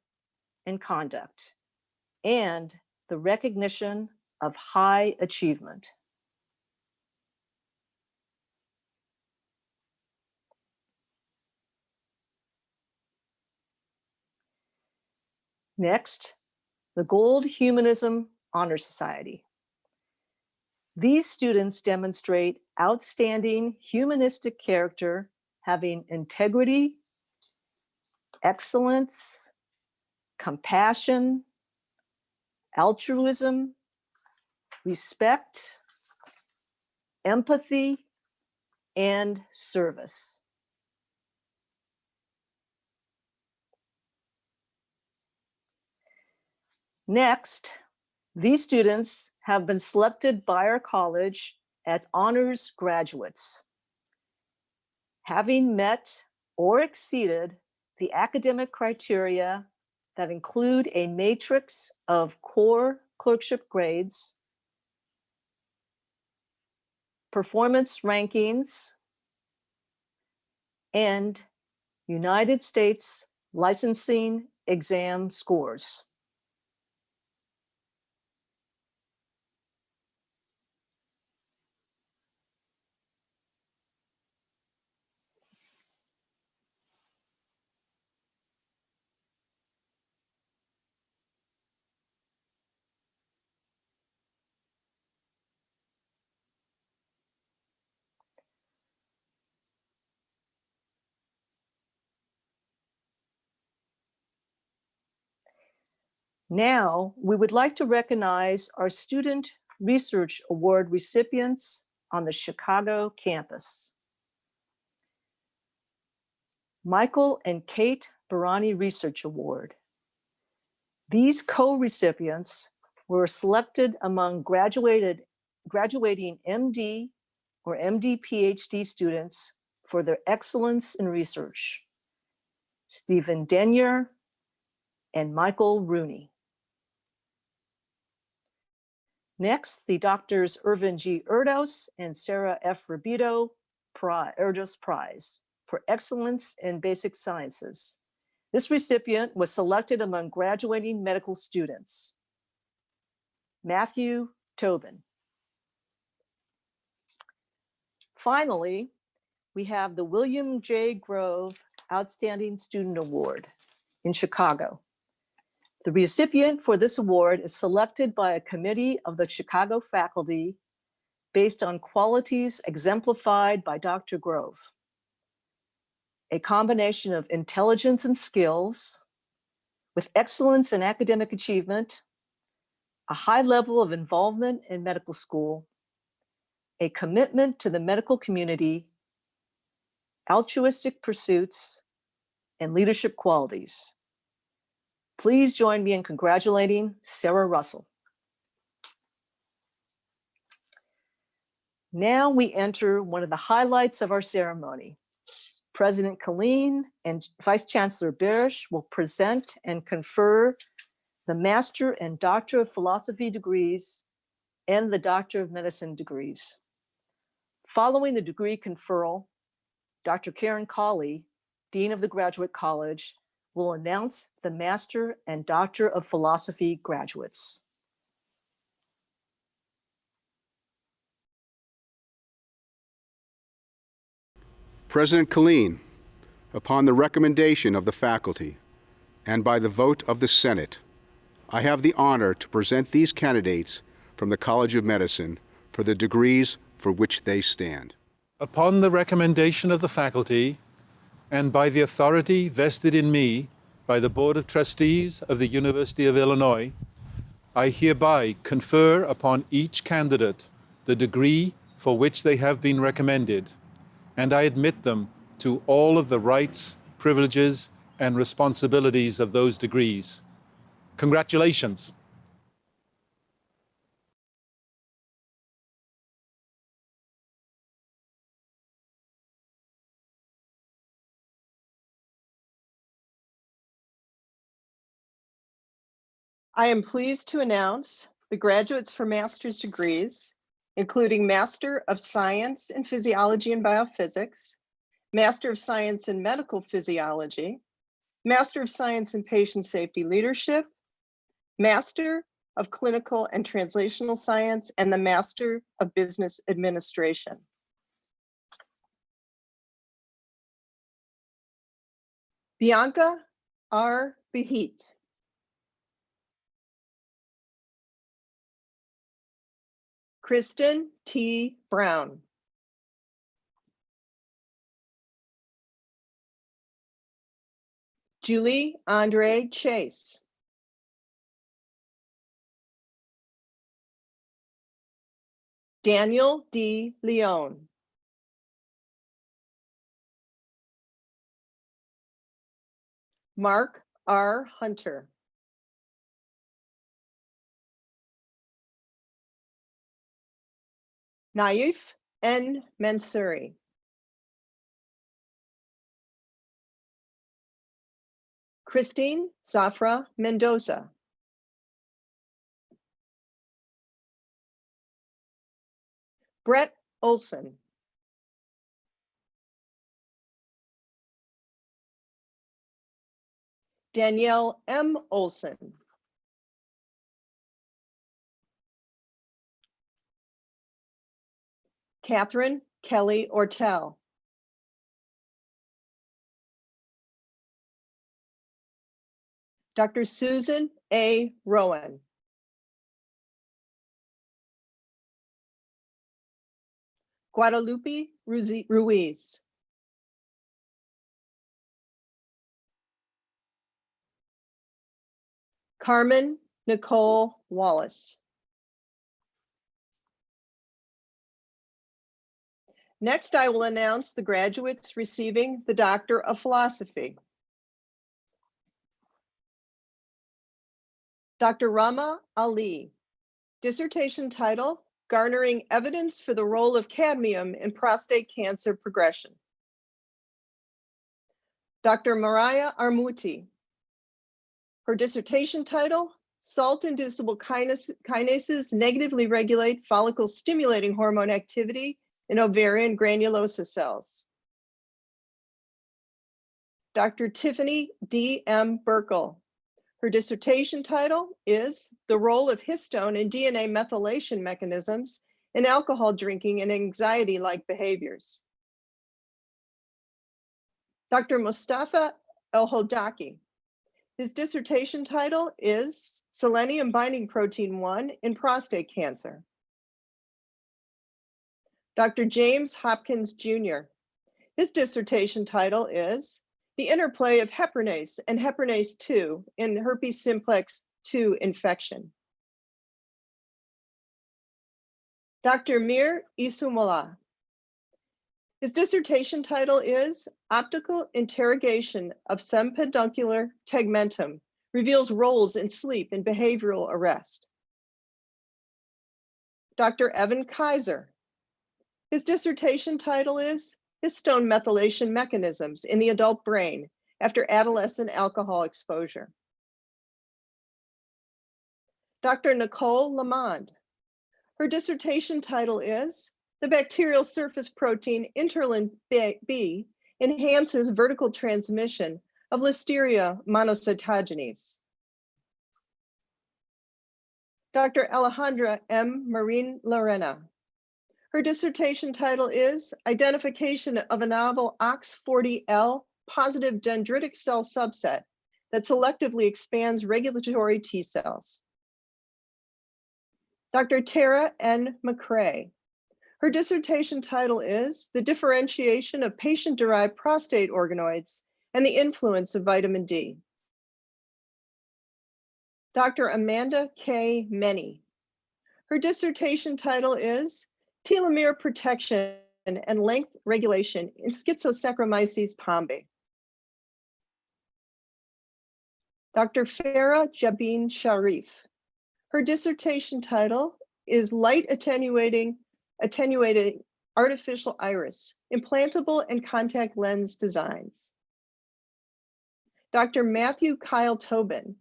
Speaker 10: and conduct, and the recognition of high achievement. Next, the Gold Humanism Honor Society. These students demonstrate outstanding humanistic character, having integrity, excellence, compassion, altruism, respect, empathy, and service. Next, these students have been selected by our college as honors graduates, having met or exceeded the academic criteria that include a matrix of core clerkship grades, performance rankings, and United States licensing exam scores. Now, we would like to recognize our Student Research Award recipients on the Chicago campus. Michael and Kate Barani Research Award. These co-recipients were selected among graduating MD or MD PhD students for their excellence in research. Stephen Denyer and Michael Rooney. Next, the doctors Irvin G. Erdos and Sarah F. Rabito Erdos Prize for excellence in basic sciences. This recipient was selected among graduating medical students. Matthew Tobin. Finally, we have the William J. Grove Outstanding Student Award in Chicago. The recipient for this award is selected by a committee of the Chicago faculty based on qualities exemplified by Dr. Grove. A combination of intelligence and skills, with excellence in academic achievement, a high level of involvement in medical school, a commitment to the medical community, altruistic pursuits, and leadership qualities. Please join me in congratulating Sarah Russell. Now we enter one of the highlights of our ceremony. President Killeen and Vice Chancellor Barish will present and confer the Master and Doctor of Philosophy degrees and the Doctor of Medicine degrees. Following the degree conferral, Dr. Karen Cawley, Dean of the Graduate College, will announce the Master and Doctor of Philosophy graduates.
Speaker 8: President Killeen, upon the recommendation of the faculty and by the vote of the Senate, I have the honor to present these candidates from the College of Medicine for the degrees for which they stand.
Speaker 6: Upon the recommendation of the faculty and by the authority vested in me by the Board of Trustees of the University of Illinois, I hereby confer upon each candidate the degree for which they have been recommended, and I admit them to all of the rights, privileges, and responsibilities of those degrees. Congratulations.
Speaker 11: I am pleased to announce the graduates for master's degrees, including Master of Science in Physiology and Biophysics, Master of Science in Medical Physiology, Master of Science in Patient Safety Leadership, Master of Clinical and Translational Science, and the Master of Business Administration. Bianca R. Behit. Kristen T. Brown. Julie Andre Chase. Daniel D. Leone. Mark R. Hunter. Naif N. Mansouri. Christine Zafra Mendoza. Brett Olson. Danielle M. Olson. Catherine Kelly Ortel. Dr. Susan A. Rowan. Guadalupe Ruiz. Carmen Nicole Wallace. Next, I will announce the graduates receiving the Doctor of Philosophy. Dr. Rama Ali, dissertation title, Garnering Evidence for the Role of Cadmium in Prostate Cancer Progression. Dr. Mariah Armuti, her dissertation title, Salt-inducible kinases negatively regulate follicle-stimulating hormone activity in ovarian granulosa cells. Dr. Tiffany D. M. Burkle, her dissertation title is The Role of Histone in DNA Methylation Mechanisms in Alcohol Drinking and Anxiety-like Behaviors. Dr. Mustafa El-Hodaki, his dissertation title is Selenium Binding Protein 1 in Prostate Cancer. Dr. James Hopkins Jr., his dissertation title is The Interplay of Heparinase and Heparinase 2 in Herpes Simplex 2 Infection. Dr. Mir Isumullah, his dissertation title is Optical Interrogation of Subpeduncular Tegmentum Reveals Roles in Sleep and Behavioral Arrest. Dr. Evan Kaiser, his dissertation title is Histone Methylation Mechanisms in the Adult Brain After Adolescent Alcohol Exposure. Dr. Nicole Lamond, her dissertation title is The Bacterial Surface Protein Interlin B Enhances Vertical Transmission of Listeria monocytogenes. Dr. Alejandra M. Marin Lorena. Her dissertation title is Identification of a Novel OX40L Positive Dendritic Cell Subset that Selectively Expands Regulatory T Cells. Dr. Tara N. McCrae. Her dissertation title is The Differentiation of Patient-Derived Prostate Organoids and the Influence of Vitamin D. Dr. Amanda K. Meny. Her dissertation title is Telomere Protection and Length Regulation in Schizosaccharomyces pombe. Dr. Farah Jabin Sharif. Her dissertation title is Light Attenuated Artificial Iris, Implantable and Contact Lens Designs. Dr. Matthew Kyle Tobin.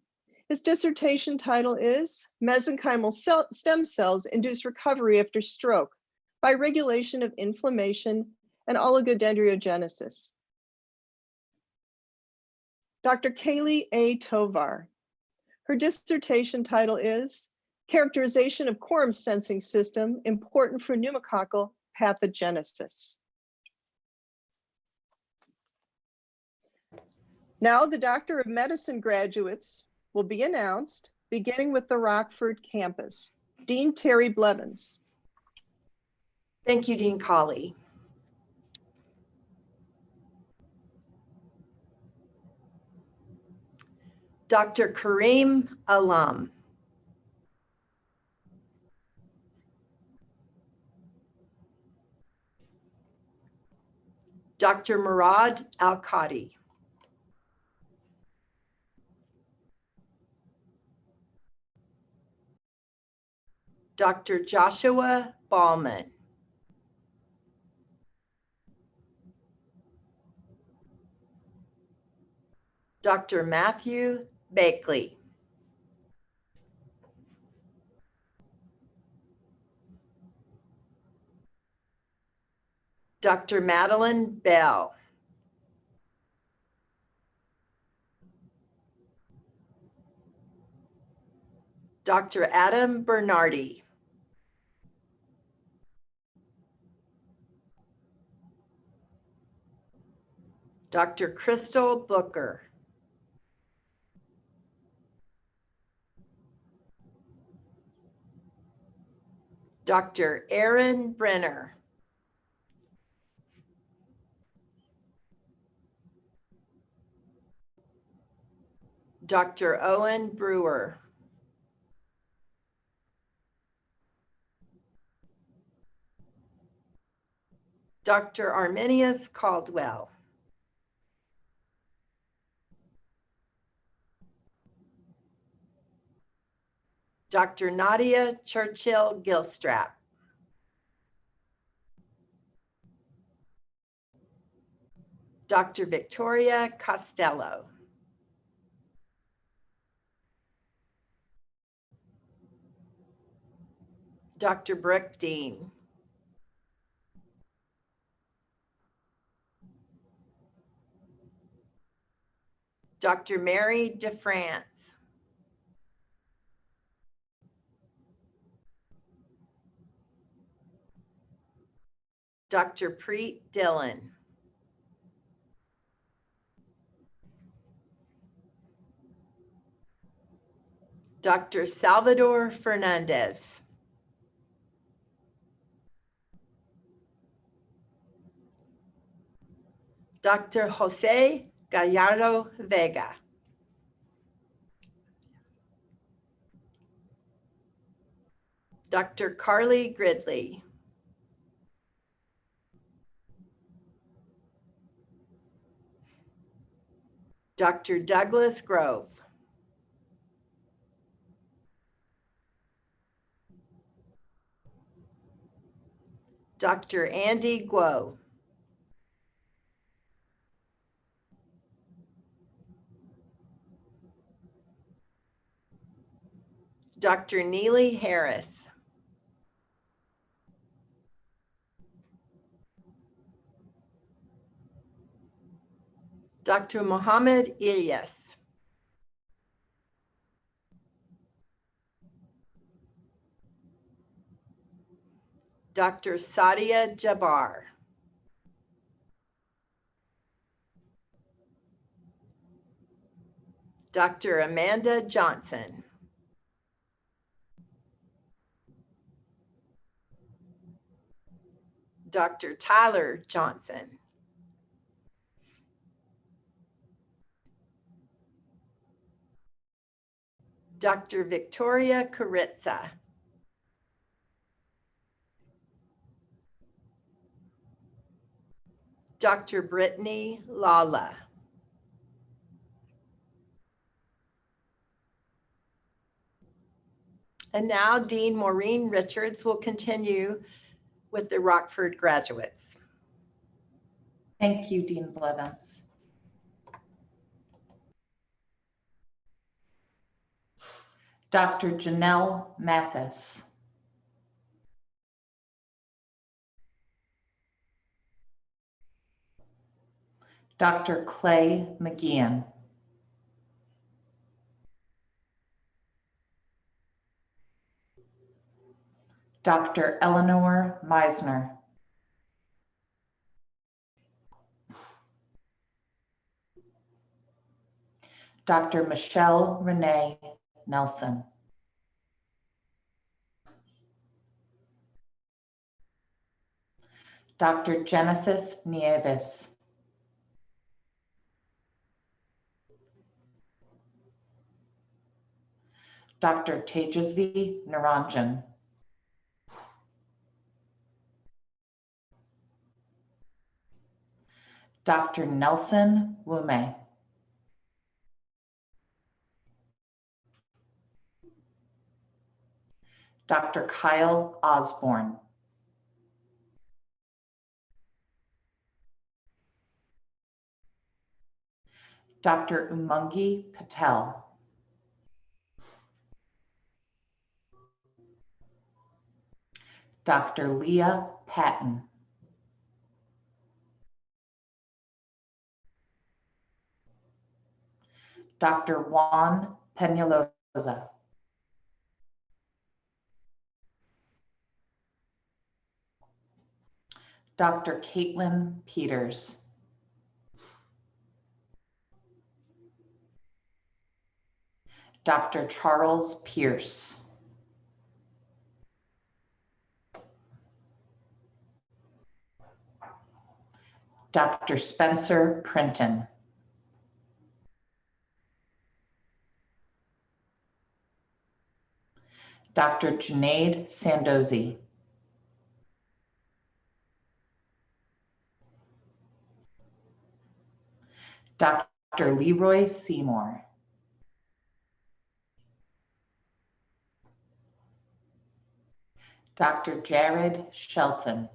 Speaker 11: His dissertation title is Mesenchymal Stem Cells Induce Recovery After Stroke by Regulation of Inflammation and Oligodendrogenesis. Dr. Kaylee A. Tovar. Her dissertation title is Characterization of Quorum Sensing System Important for Pneumococcal Pathogenesis. Now the Doctor of Medicine graduates will be announced, beginning with the Rockford campus. Dean Terry Blevins.
Speaker 12: Thank you, Dean Colley. Dr. Kareem Alam. Dr. Murad Al-Qadi. Dr. Joshua Ballman. Dr. Matthew Bakley. Dr. Madeline Bell. Dr. Adam Bernardi. Dr. Crystal Booker. Dr. Aaron Brenner. Dr. Owen Brewer. Dr. Arminius Caldwell. Dr. Nadia Churchill Gilstrap. Dr. Victoria Costello. Dr. Brooke Dean. Dr. Mary DeFrance. Dr. Preet Dillon. Dr. Salvador Fernandez. Dr. Jose Gallardo Vega. Dr. Carly Gridley. Dr. Douglas Grove. Dr. Andy Guo. Dr. Neely Harris. Dr. Mohammed Ilyas. Dr. Sadia Jabbar. Dr. Amanda Johnson. Dr. Tyler Johnson. Dr. Victoria Karitza. Dr. Brittany Lala. And now Dean Maureen Richards will continue with the Rockford graduates.
Speaker 13: Thank you, Dean Blevins. Dr. Janelle Mathis. Dr. Clay McGeehan. Dr. Eleanor Meisner. Dr. Michelle Renee Nelson. Dr. Genesis Nieves. Dr. Tejasvi Naranjan. Dr. Nelson Wume. Dr. Kyle Osborne. Dr. Umungi Patel. Dr. Leah Patton. Dr. Juan Peñalosa. Dr. Caitlin Peters. Dr. Charles Pierce. Dr. Spencer Printon. Dr. Junaid Sandozi. Dr. Leroy Seymour. Dr. Jared Shelton.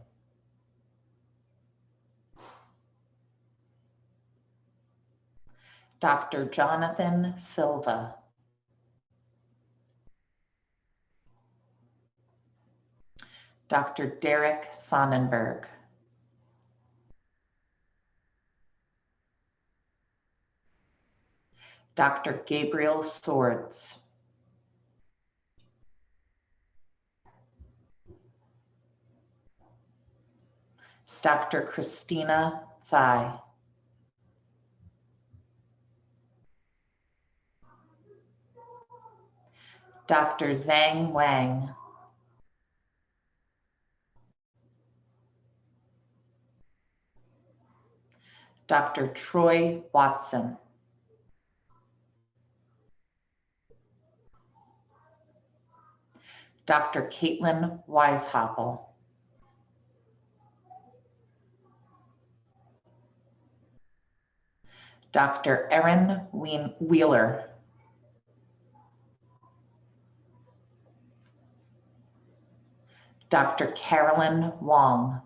Speaker 13: Dr. Jonathan Silva. Dr. Derek Sonnenberg. Dr. Gabriel Swords. Dr. Christina Tsai. Dr. Zhang Wang. Dr. Troy Watson. Dr. Caitlin Weishaupt. Dr. Erin Wheeler. Dr. Carolyn Wong.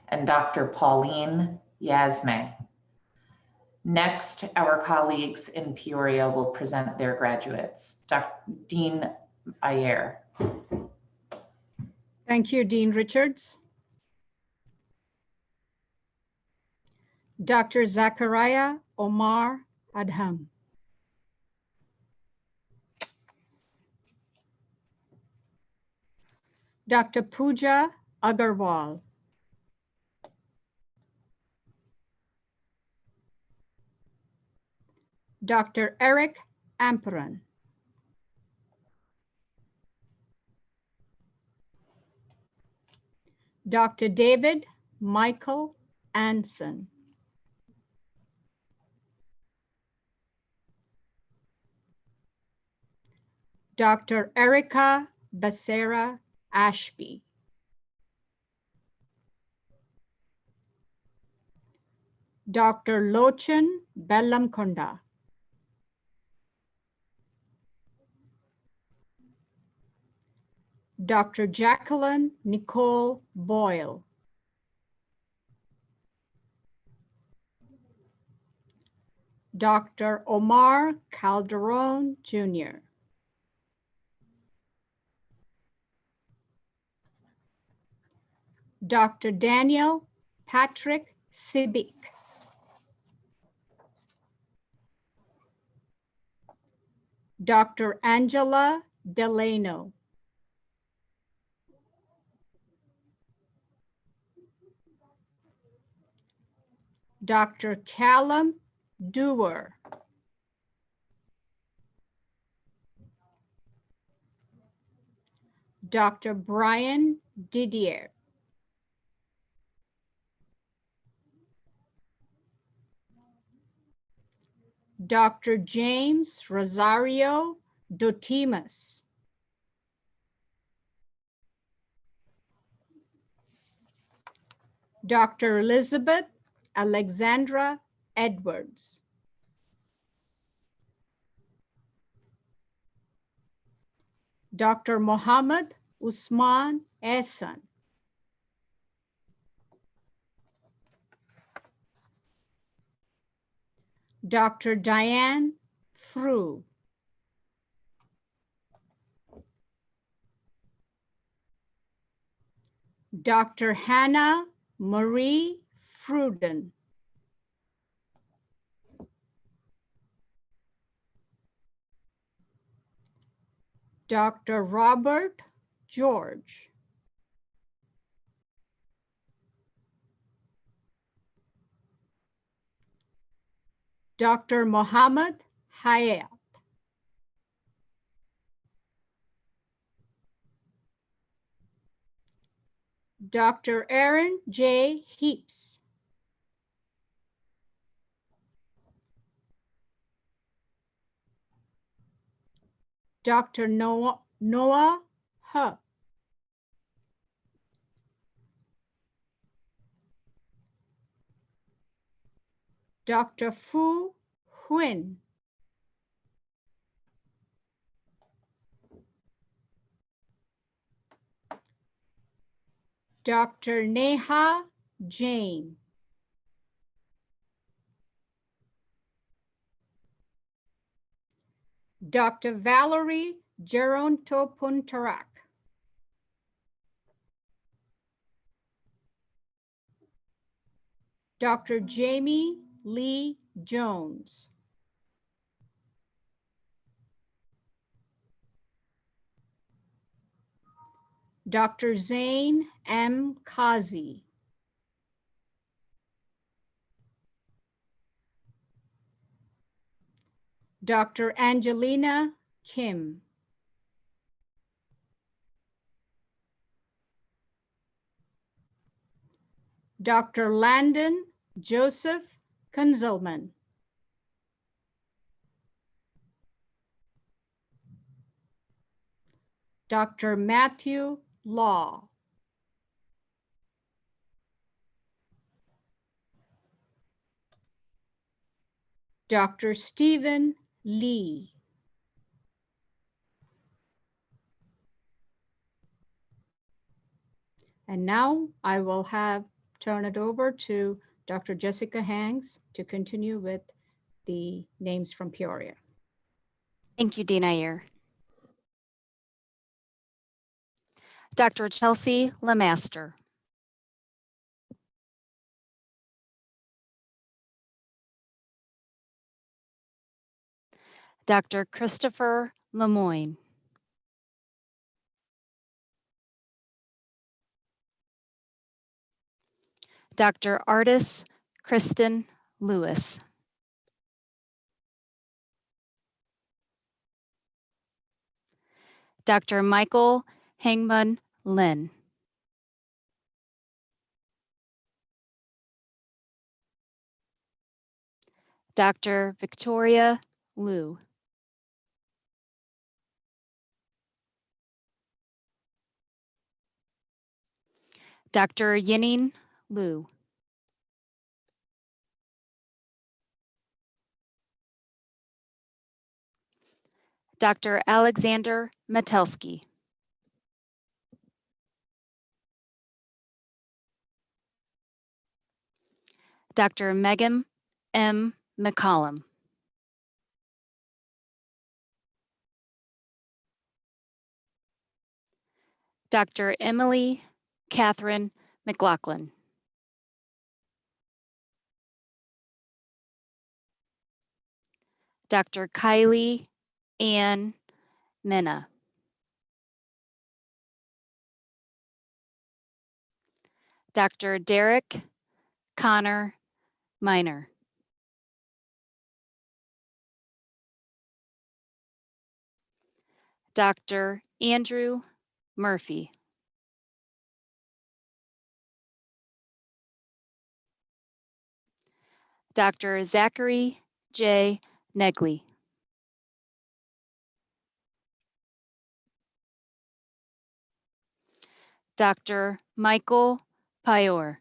Speaker 13: And Dr. Pauline Yasme. Next, our colleagues in Peoria will present their graduates. Dean Ayer.
Speaker 14: Thank you, Dean Richards. Dr. Zachariah Omar Adham. Dr. Pooja Agarwal. Dr. Eric Amperan. Dr. David Michael Anson. Dr. Erica Becerra Ashby. Dr. Lochan Bellamkonda. Dr. Jacqueline Nicole Boyle. Dr. Omar Calderon Jr. Dr. Daniel Patrick Sibik. Dr. Angela Delano. Dr. Callum Dewar. Dr. Brian Didier. Dr. James Rosario Dotimas. Dr. Elizabeth Alexandra Edwards. Dr. Mohammed Usman Ehsan. Dr. Diane Frew. Dr. Hannah Marie Fruden. Dr. Robert George. Dr. Mohammed Hayat. Dr. Aaron J. Heaps. Dr. Noah He. Dr. Fu Huyen. Dr. Neha Jain. Dr. Valerie Gerontopuntarak. Dr. Jamie Lee Jones. Dr. Zain M. Kazi. Dr. Angelina Kim. Dr. Landon Joseph Kunzelman. Dr. Matthew Law. Dr. Stephen Lee. And now I will turn it over to Dr. Jessica Hanks to continue with the names from Peoria.
Speaker 15: Thank you, Dean Ayer. Dr. Chelsea Lemaster. Dr. Christopher Lemoyne. Dr. Artis Kristen Lewis. Dr. Michael Hangman Lin. Dr. Victoria Liu. Dr. Yining Liu. Dr. Alexander Metelsky. Dr. Megan M. McCollum. Dr. Emily Catherine McLaughlin. Dr. Kylie Ann Mena. Dr. Derek Connor Miner. Dr. Andrew Murphy. Dr. Zachary J. Negley. Dr. Michael Pior.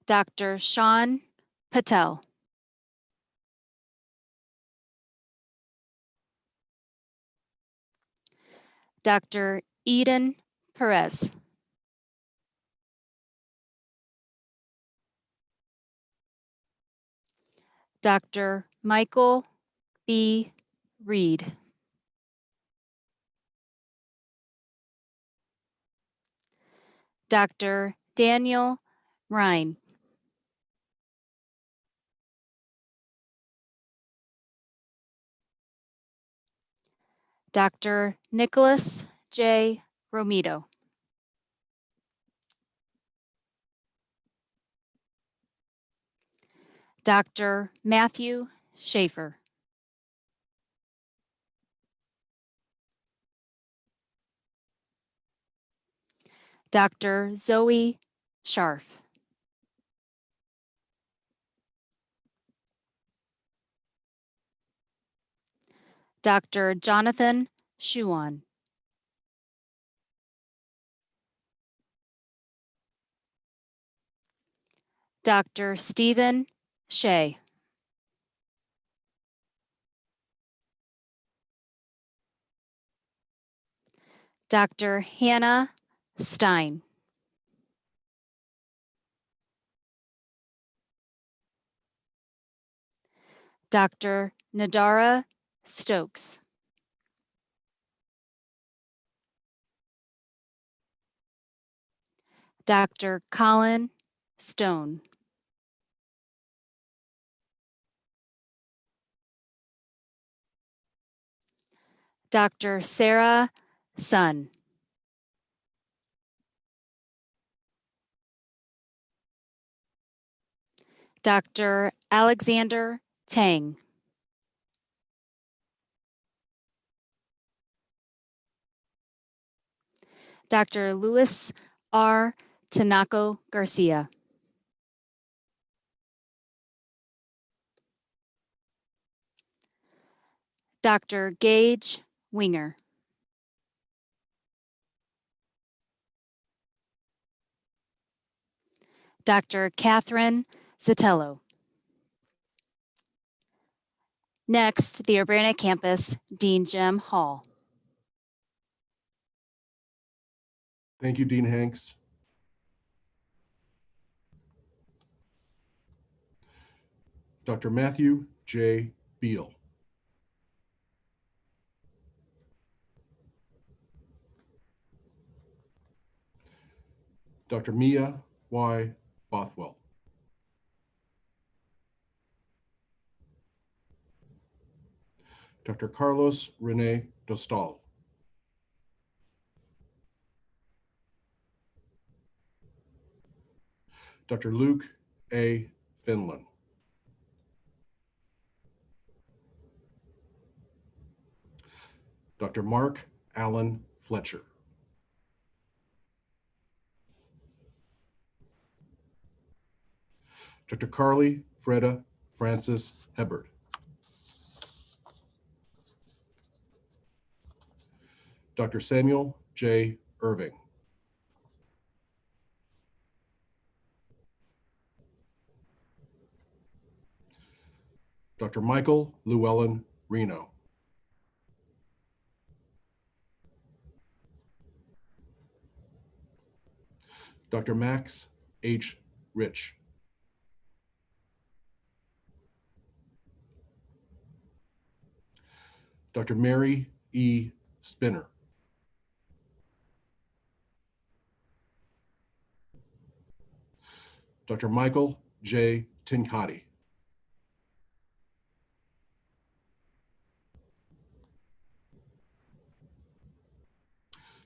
Speaker 15: Dr. Sean Patel. Dr. Eden Perez. Dr. Michael B. Reed. Dr. Daniel Ryan. Dr. Nicholas J. Romito. Dr. Matthew Schaefer. Dr. Zoe Scharf. Dr. Jonathan Schuon. Dr. Stephen Shea. Dr. Hannah Stein. Dr. Nadara Stokes. Dr. Colin Stone. Dr. Sarah Sun. Dr. Alexander Tang. Dr. Luis R. Tanako Garcia. Dr. Gage Winger. Dr. Catherine Zatello. Next, the Urbana campus, Dean Jim Hall.
Speaker 16: Thank you, Dean Hanks. Dr. Matthew J. Beal. Dr. Mia Y. Bothwell. Dr. Carlos Rene Dostal. Dr. Luke A. Finlan. Dr. Mark Allen Fletcher. Dr. Carly Freda Francis Hebert. Dr. Samuel J. Irving. Dr. Michael Llewellyn Reno. Dr. Max H. Rich. Dr. Mary E. Spinner. Dr. Michael J. Tincotti.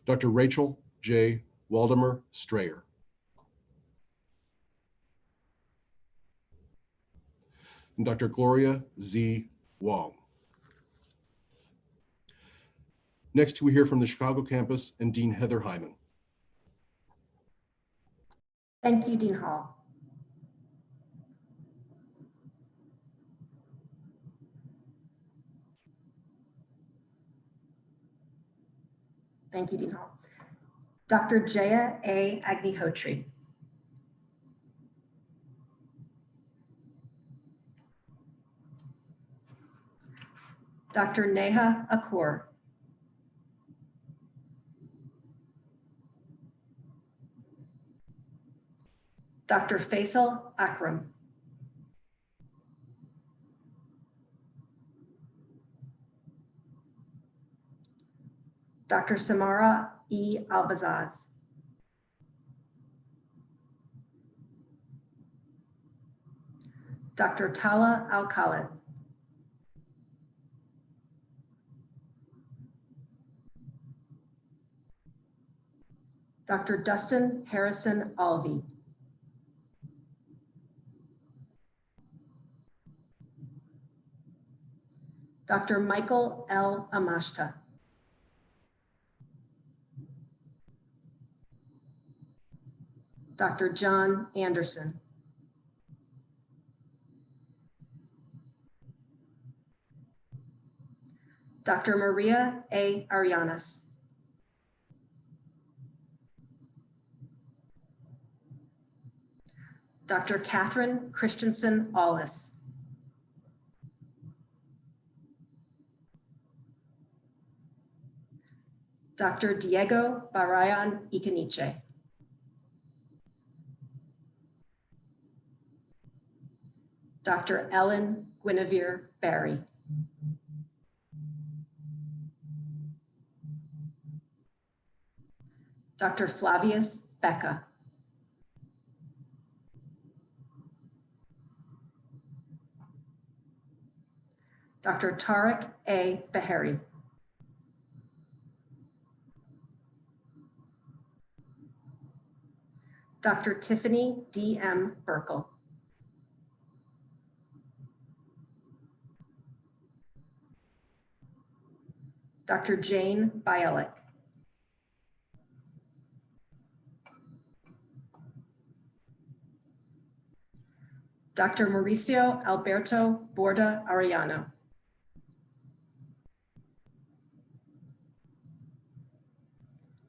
Speaker 16: Dr. Rachel J. Waldemar Strayer. And Dr. Gloria Z. Wong. Next, we hear from the Chicago campus and Dean Heather Hyman.
Speaker 17: Thank you, Dean Hall. Thank you, Dean Hall. Dr. Jaya A. Agnihotri. Dr. Neha Akour. Dr. Faisal Akram. Dr. Samara E. Albazaz. Dr. Tala Al-Khalid. Dr. Dustin Harrison Alvey. Dr. Michael L. Amashta. Dr. John Anderson. Dr. Maria A. Arianas. Dr. Catherine Christensen Aulis. Dr. Diego Barayan Icaniche. Dr. Ellen Guinevere Barry. Dr. Flavius Becca. Dr. Tariq A. Bahari. Dr. Tiffany D. M. Burkle. Dr. Jane Bialik. Dr. Mauricio Alberto Borda Arellano.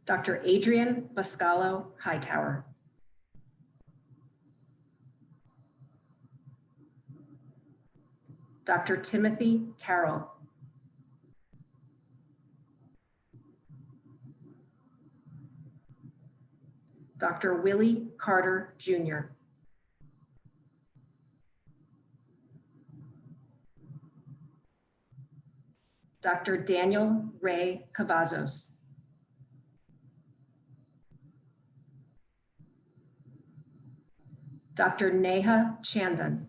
Speaker 17: Dr. Adrian Bascalo Hightower. Dr. Timothy Carroll. Dr. Willie Carter Jr. Dr. Daniel Ray Cavazos. Dr. Neha Chandan.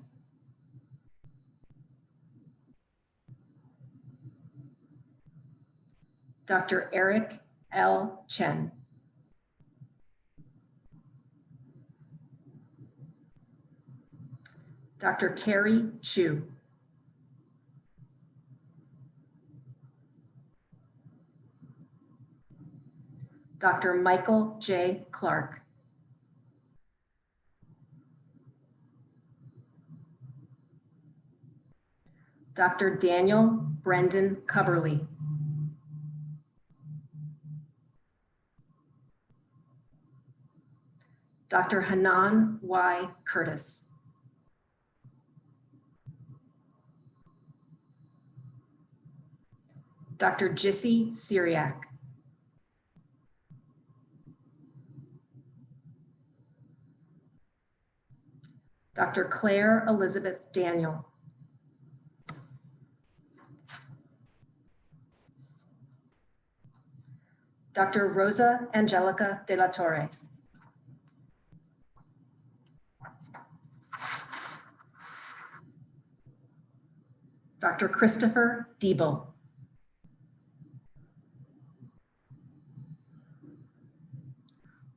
Speaker 17: Dr. Eric L. Chen. Dr. Carrie Chu. Dr. Michael J. Clark. Dr. Daniel Brendan Cubberly. Dr. Hanan Y. Curtis. Dr. Jissy Syriac. Dr. Claire Elizabeth Daniel. Dr. Rosa Angelica de la Torre. Dr. Christopher Diebel.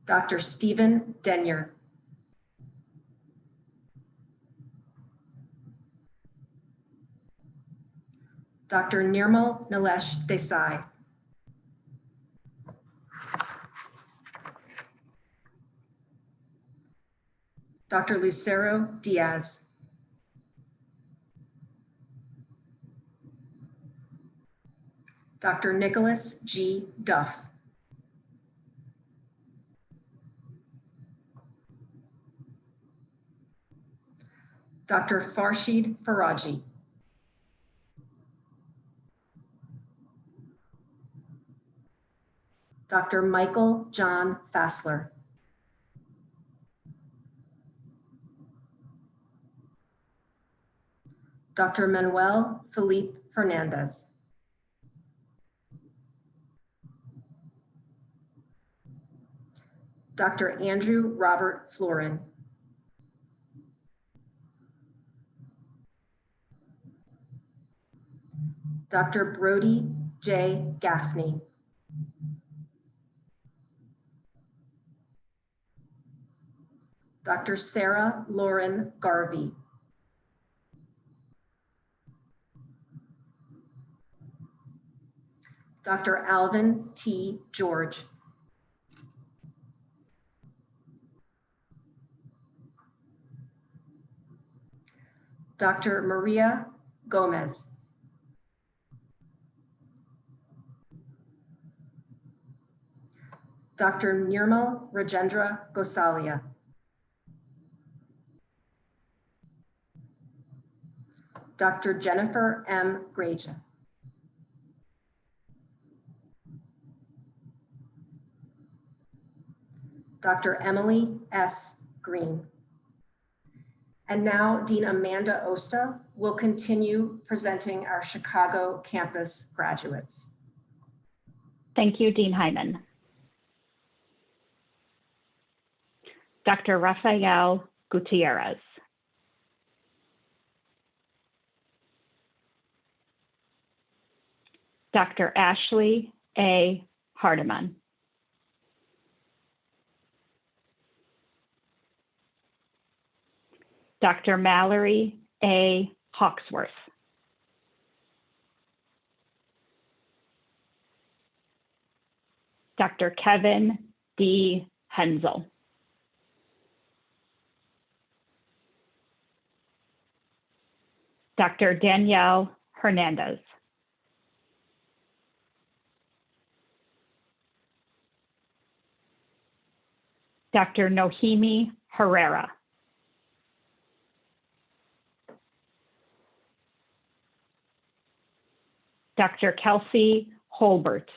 Speaker 17: Dr. Stephen Denyer. Dr. Nirmal Nilesh Desai. Dr. Lucero Diaz. Dr. Nicholas G. Duff. Dr. Farshid Faraji. Dr. Michael John Fassler. Dr. Manuel Felipe Fernandez. Dr. Andrew Robert Florin. Dr. Brody J. Gaffney. Dr. Sarah Lauren Garvey. Dr. Alvin T. George. Dr. Maria Gomez. Dr. Nirmal Rajendra Gosalia. Dr. Jennifer M. Graja. Dr. Emily S. Green. And now Dean Amanda Osta will continue presenting our Chicago campus graduates.
Speaker 18: Thank you, Dean Hyman. Dr. Rafael Gutierrez. Dr. Ashley A. Hardiman. Dr. Mallory A. Hawksworth. Dr. Kevin D. Hensel. Dr. Danielle Hernandez. Dr. Nohemi Herrera. Dr. Kelsey Holbert.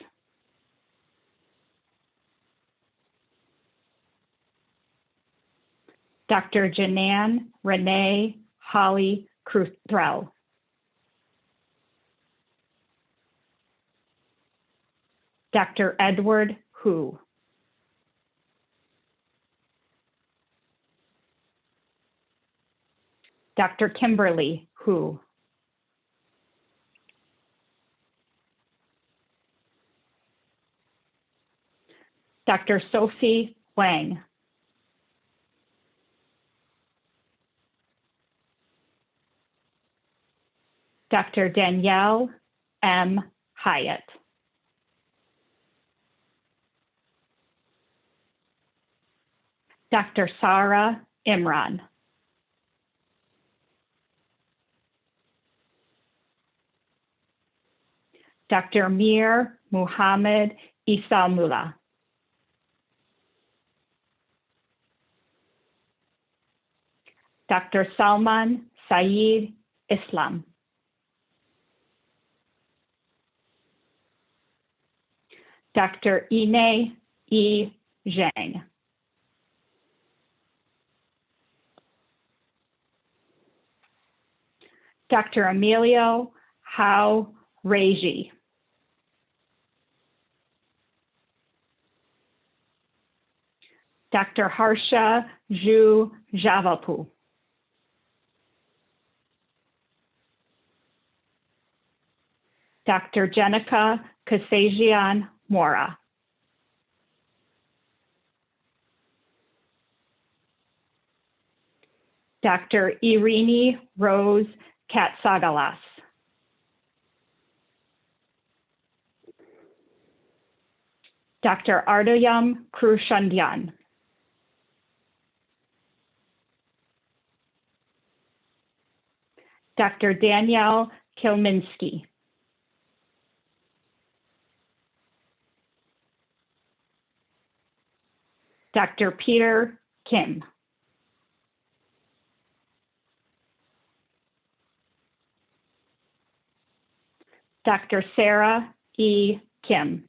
Speaker 18: Dr. Janan Renee Holly Cruthrell. Dr. Edward Hu. Dr. Kimberly Hu. Dr. Sophie Wang. Dr. Danielle M. Hyatt. Dr. Sarah Imran. Dr. Mir Muhammad Isalmullah. Dr. Salman Saeed Islam. Dr. Ine E. Zhang. Dr. Emilio Hao Reiji. Dr. Harsha Zhu Javapu. Dr. Jenica Kasajian Mora. Dr. Irini Rose Katsagalas. Dr. Ardayam Krushandyan. Dr. Danielle Kilminski. Dr. Peter Kim. Dr. Sarah E. Kim.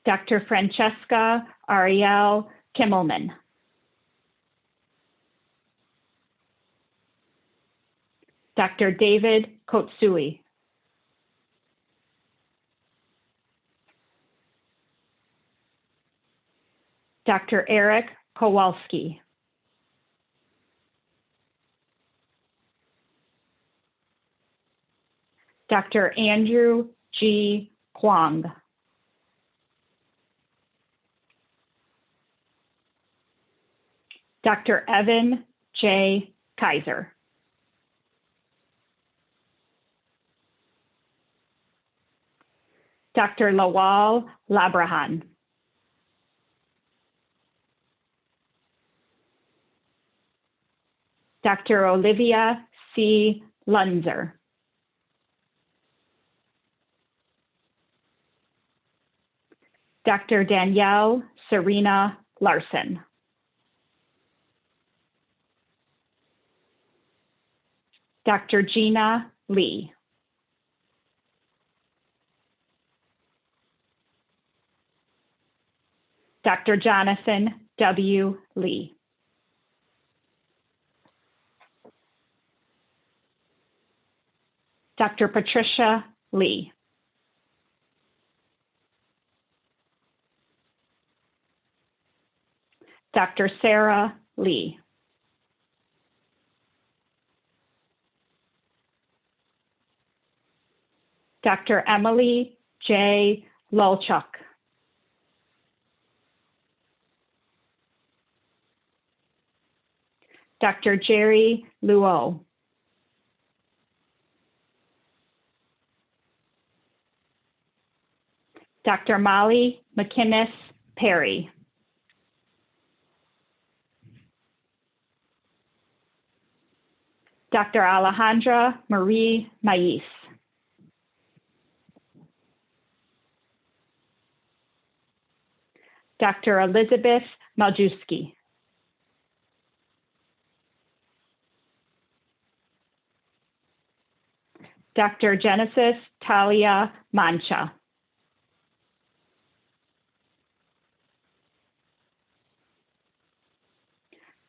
Speaker 18: Dr. Francesca Ariel Kimmelman. Dr. David Kotsui. Dr. Eric Kowalski. Dr. Andrew G. Kwong. Dr. Evan J. Kaiser. Dr. Lawal Labrahan. Dr. Olivia C. Lunzer. Dr. Danielle Serena Larson. Dr. Gina Lee. Dr. Jonathan W. Lee. Dr. Patricia Lee. Dr. Sarah Lee. Dr. Emily J. Lolchuk. Dr. Jerry Luo. Dr. Molly McInnes Perry. Dr. Alejandra Marie Mais. Dr. Elizabeth Maljewski. Dr. Genesis Talia Mancha.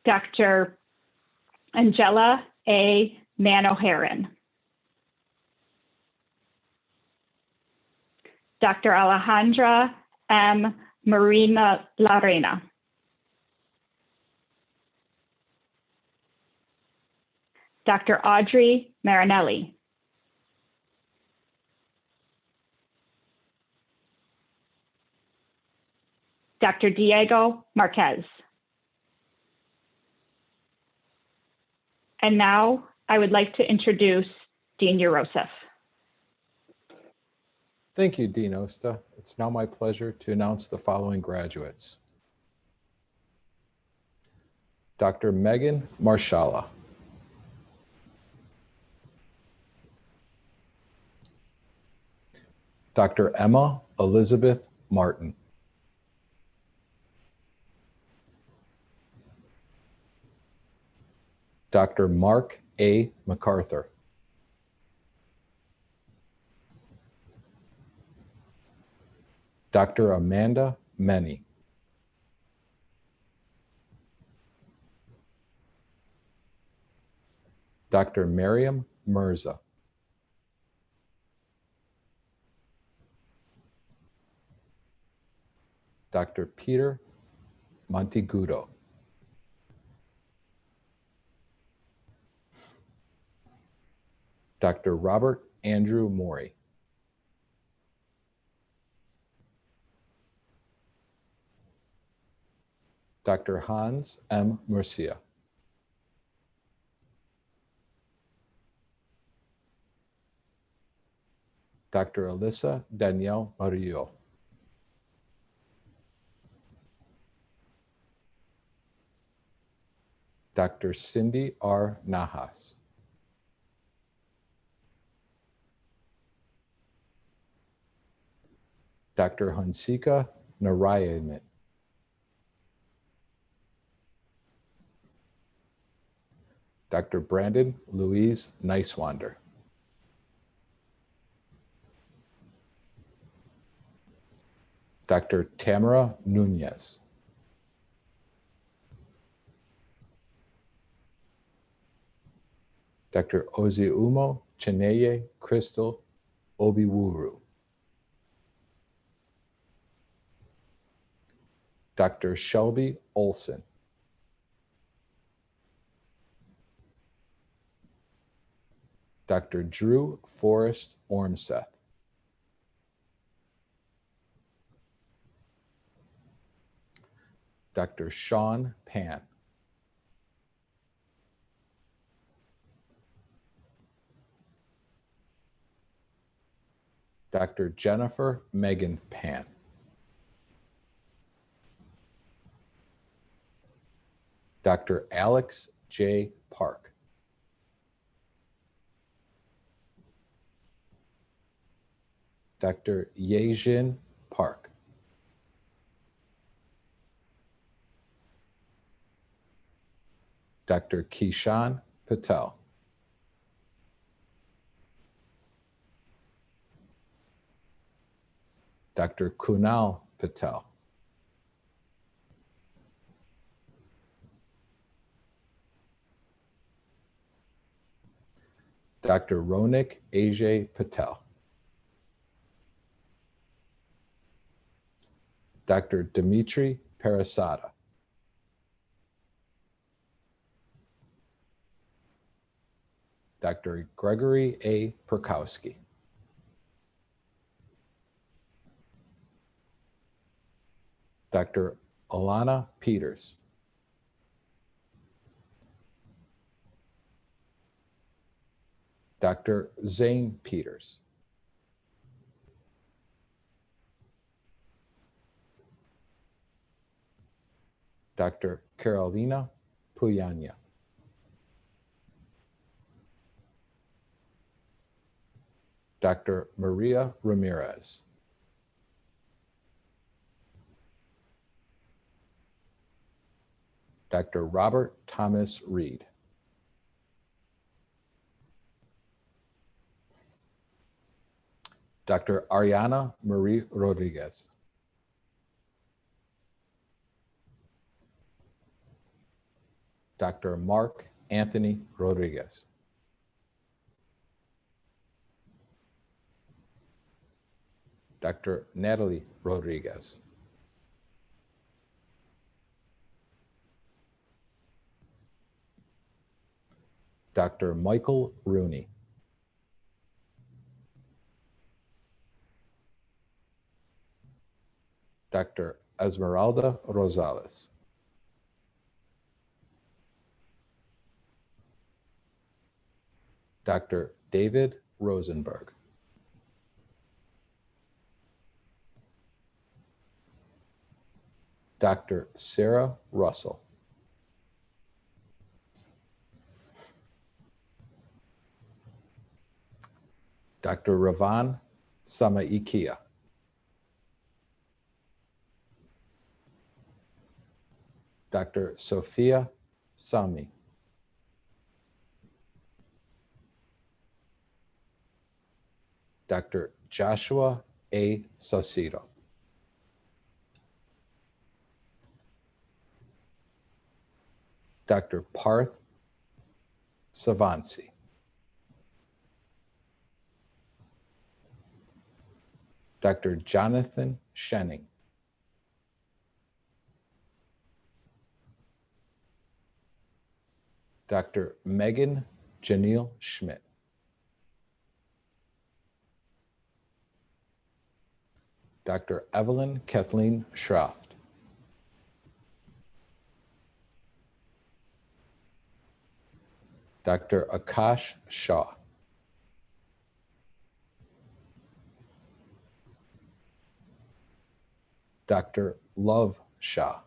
Speaker 18: Dr. Angela A. Manoharan. Dr. Alejandra M. Marina Larena. Dr. Audrey Marinelli. Dr. Diego Marquez. And now I would like to introduce Dean Urosef.
Speaker 19: Thank you, Dean Osta. It's now my pleasure to announce the following graduates. Dr. Megan Marshala. Dr. Emma Elizabeth Martin. Dr. Mark A. MacArthur. Dr. Amanda Meny. Dr. Miriam Mirza. Dr. Peter Montigudo. Dr. Robert Andrew Morey. Dr. Hans M. Murcia. Dr. Alyssa Danielle Murillo. Dr. Cindy R. Nahas. Dr. Hansika Narayanan. Dr. Brandon Louise Nicewander. Dr. Tamara Nunez. Dr. Oziumo Chineye Crystal Obiwuru. Dr. Shelby Olson. Dr. Drew Forrest Ormseth. Dr. Sean Pan. Dr. Jennifer Megan Pan. Dr. Alex J. Park. Dr. Yejin Park. Dr. Kishan Patel. Dr. Kunal Patel. Dr. Ronik Ajay Patel. Dr. Dimitri Parasada. Dr. Gregory A. Perkowski. Dr. Alana Peters. Dr. Zane Peters. Dr. Carolina Puyanya. Dr. Maria Ramirez. Dr. Robert Thomas Reed. Dr. Ariana Marie Rodriguez. Dr. Mark Anthony Rodriguez. Dr. Natalie Rodriguez. Dr. Michael Rooney. Dr. Esmeralda Rosales. Dr. David Rosenberg. Dr. Sarah Russell. Dr. Ravan Samaikia. Dr. Sophia Sami. Dr. Joshua A. Saucedo. Dr. Parth Savansi. Dr. Jonathan Schenning. Dr. Megan Janelle Schmidt. Dr. Evelyn Kathleen Schroft. Dr. Akash Shah. Dr. Love Shah.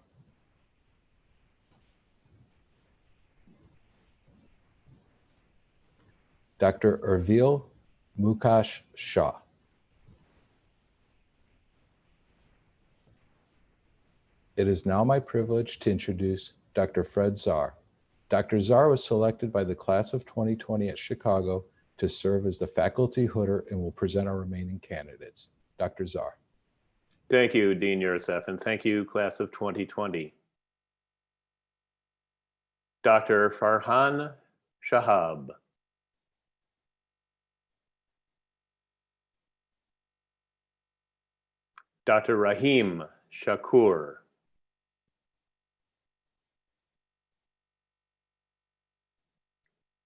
Speaker 19: Dr. Urvil Mukash Shah. It is now my privilege to introduce Dr. Fred Czar. Dr. Czar was selected by the class of 2020 at Chicago to serve as the faculty hooder and will present our remaining candidates. Dr. Czar.
Speaker 20: Thank you, Dean Yoursef, and thank you, class of 2020. Dr. Farhan Shahab. Dr. Rahim Shakur.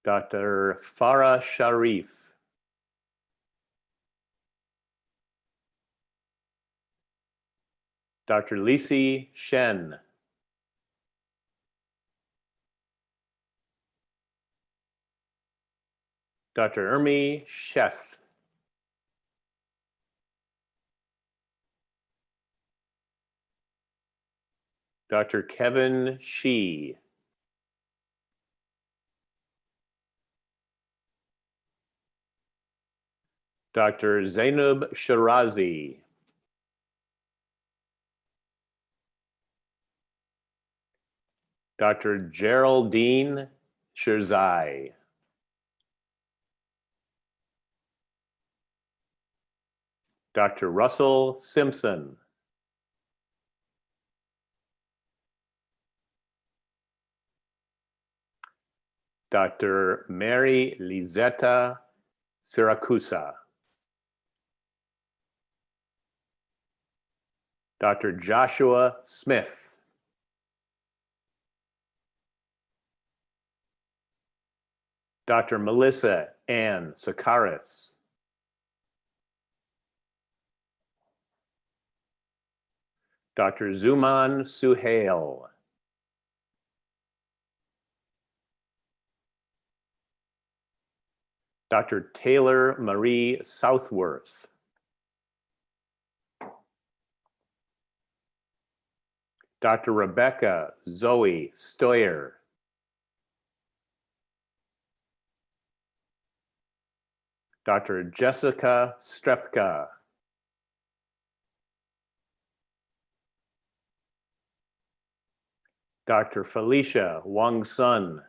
Speaker 20: Dr. Farah Sharif. Dr. Lisi Shen. Dr. Ermi Sheff. Dr. Kevin Shee. Dr. Zainab Shirazi. Dr. Geraldine Shirzai. Dr. Russell Simpson. Dr. Mary Lizetta Siracusa. Dr. Joshua Smith. Dr. Melissa Ann Sakaris. Dr. Zuman Suhail. Dr. Taylor Marie Southworth. Dr. Rebecca Zoe Stoyer. Dr. Jessica Strepka. Dr. Felicia Wang Sun.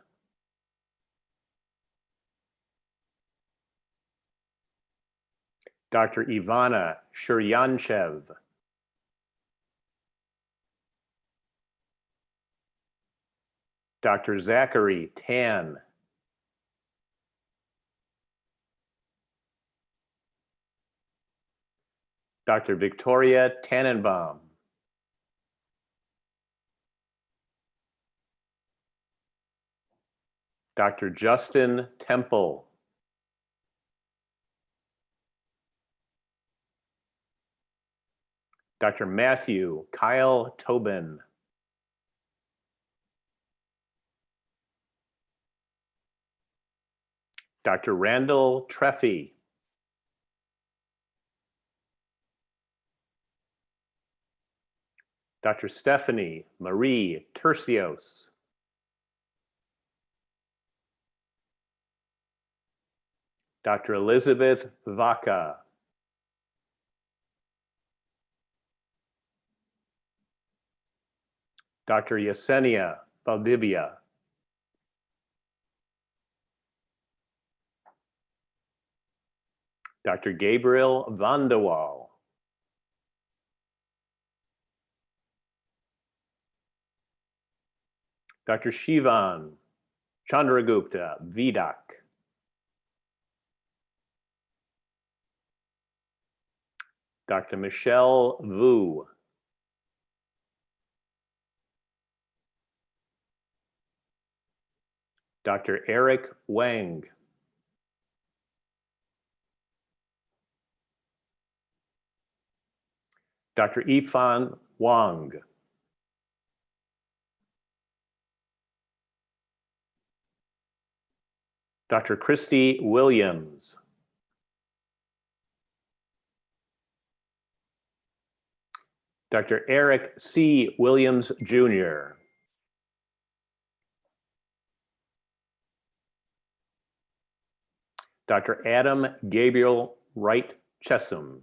Speaker 20: Dr. Ivana Shuryanchev. Dr. Zachary Tan. Dr. Victoria Tannenbaum. Dr. Justin Temple. Dr. Matthew Kyle Tobin. Dr. Randall Treffy. Dr. Stephanie Marie Tercios. Dr. Elizabeth Vaca. Dr. Yesenia Valdivia. Dr. Gabriel Vandewal. Dr. Shivan Chandragupta Vidak. Dr. Michelle Vu. Dr. Eric Wang. Dr. Yifan Wang. Dr. Christy Williams. Dr. Eric C. Williams, Jr. Dr. Adam Gabriel Wright Chessum.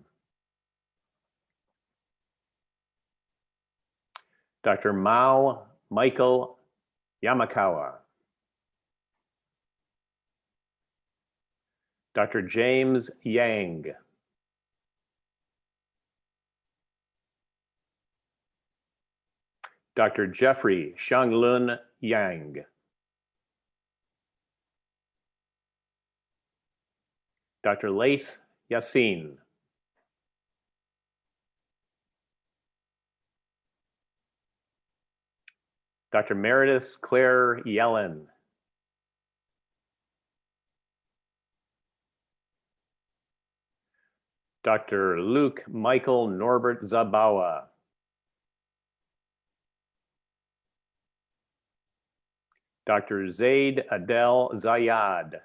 Speaker 20: Dr. Mao Michael Yamakawa. Dr. James Yang. Dr. Jeffrey Shanglun Yang. Dr. Laith Yassin. Dr. Meredith Claire Yellen. Dr. Luke Michael Norbert Zabawa. Dr. Zaid Adel Zayad.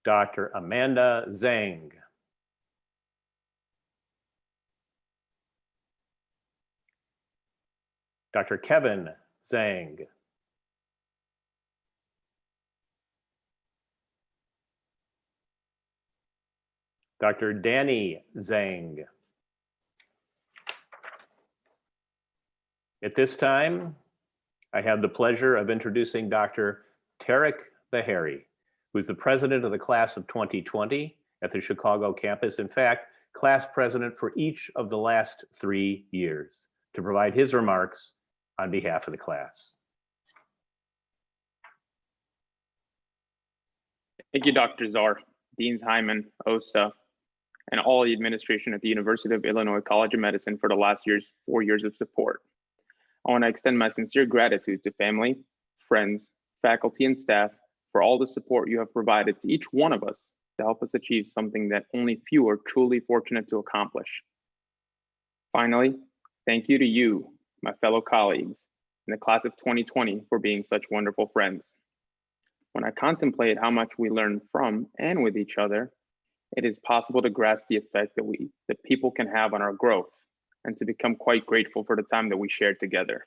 Speaker 20: Dr. Amanda Zhang. Dr. Kevin Zhang. Dr. Danny Zhang. At this time, I have the pleasure of introducing Dr. Tarek Bahari, who's the president of the class of 2020 at the Chicago campus. In fact, class president for each of the last 3 years, to provide his remarks on behalf of the class.
Speaker 21: Thank you, Dr. Czar, Deans Hyman, OSTA, and all the administration at the University of Illinois College of Medicine for the last 4 years of support. I want to extend my sincere gratitude to family, friends, faculty, and staff for all the support you have provided to each one of us to help us achieve something that only few are truly fortunate to accomplish. Finally, thank you to you, my fellow colleagues in the class of 2020, for being such wonderful friends. When I contemplate how much we learn from and with each other, it is possible to grasp the effect that people can have on our growth, and to become quite grateful for the time that we shared together.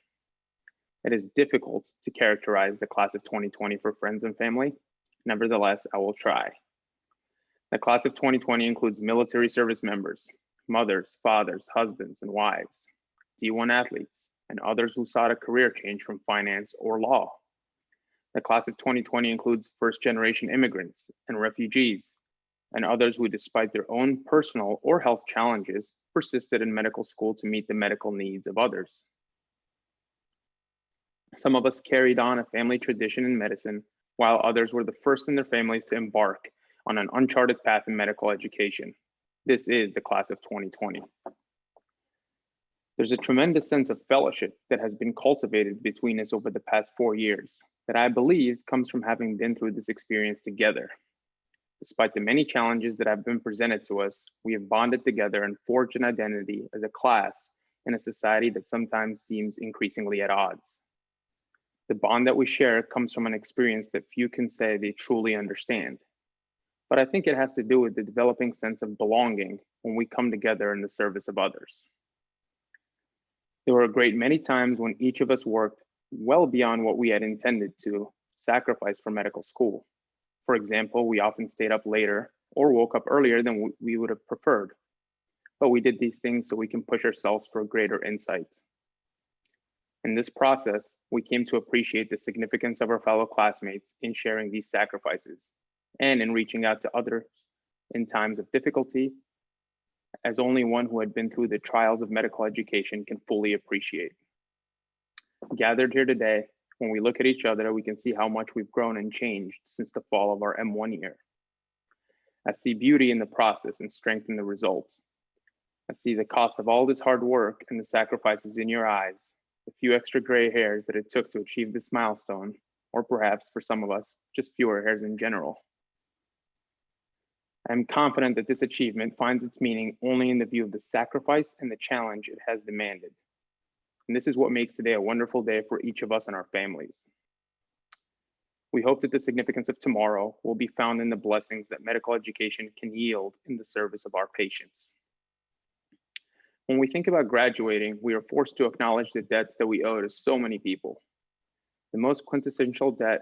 Speaker 21: It is difficult to characterize the class of 2020 for friends and family. Nevertheless, I will try. The class of 2020 includes military service members, mothers, fathers, husbands, and wives, D1 athletes, and others who sought a career change from finance or law. The class of 2020 includes first-generation immigrants and refugees, and others who, despite their own personal or health challenges, persisted in medical school to meet the medical needs of others. Some of us carried on a family tradition in medicine, while others were the first in their families to embark on an uncharted path in medical education. This is the class of 2020. There's a tremendous sense of fellowship that has been cultivated between us over the past 4 years that I believe comes from having been through this experience together. Despite the many challenges that have been presented to us, we have bonded together and forged an identity as a class in a society that sometimes seems increasingly at odds. The bond that we share comes from an experience that few can say they truly understand. But I think it has to do with the developing sense of belonging when we come together in the service of others. There were a great many times when each of us worked well beyond what we had intended to sacrifice for medical school. For example, we often stayed up later or woke up earlier than we would have preferred. But we did these things so we can push ourselves for greater insights. In this process, we came to appreciate the significance of our fellow classmates in sharing these sacrifices and in reaching out to others in times of difficulty, as only one who had been through the trials of medical education can fully appreciate. Gathered here today, when we look at each other, we can see how much we've grown and changed since the fall of our M1 year. I see beauty in the process and strength in the results. I see the cost of all this hard work and the sacrifices in your eyes, the few extra gray hairs that it took to achieve this milestone, or perhaps for some of us, just fewer hairs in general. I am confident that this achievement finds its meaning only in the view of the sacrifice and the challenge it has demanded. And this is what makes today a wonderful day for each of us and our families. We hope that the significance of tomorrow will be found in the blessings that medical education can yield in the service of our patients. When we think about graduating, we are forced to acknowledge the debts that we owe to so many people. The most quintessential debt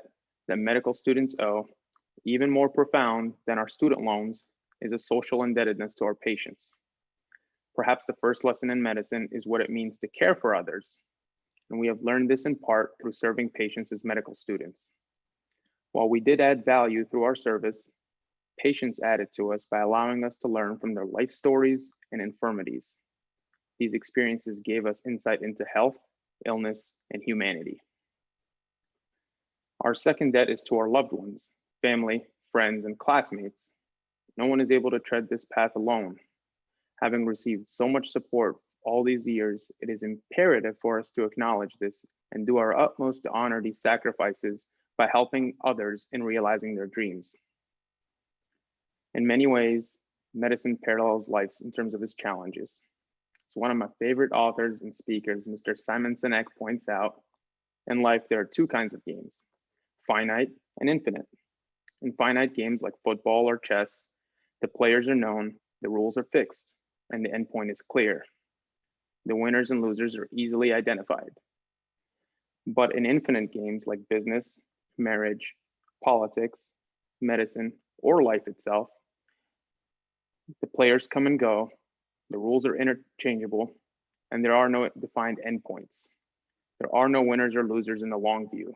Speaker 21: that medical students owe, even more profound than our student loans, is a social indebtedness to our patients. Perhaps the first lesson in medicine is what it means to care for others, and we have learned this in part through serving patients as medical students. While we did add value through our service, patients added to us by allowing us to learn from their life stories and infirmities. These experiences gave us insight into health, illness, and humanity. Our second debt is to our loved ones, family, friends, and classmates. No one is able to tread this path alone. Having received so much support all these years, it is imperative for us to acknowledge this and do our utmost to honor these sacrifices by helping others in realizing their dreams. In many ways, medicine parallels life in terms of its challenges. As one of my favorite authors and speakers, Mr. Simon Sinek, points out, in life there are two kinds of games, finite and infinite. In finite games like football or chess, the players are known, the rules are fixed, and the endpoint is clear. The winners and losers are easily identified. But in infinite games like business, marriage, politics, medicine, or life itself, the players come and go, the rules are interchangeable, and there are no defined endpoints. There are no winners or losers in the long view.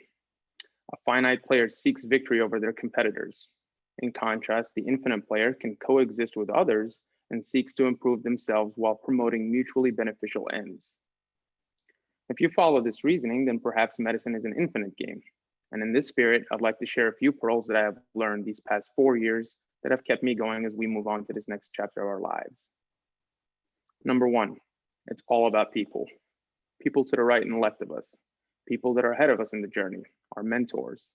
Speaker 21: A finite player seeks victory over their competitors. In contrast, the infinite player can coexist with others and seeks to improve themselves while promoting mutually beneficial ends. If you follow this reasoning, then perhaps medicine is an infinite game. And in this spirit, I'd like to share a few pearls that I have learned these past 4 years that have kept me going as we move on to this next chapter of our lives. Number one, it's all about people. People to the right and left of us, people that are ahead of us in the journey, our mentors,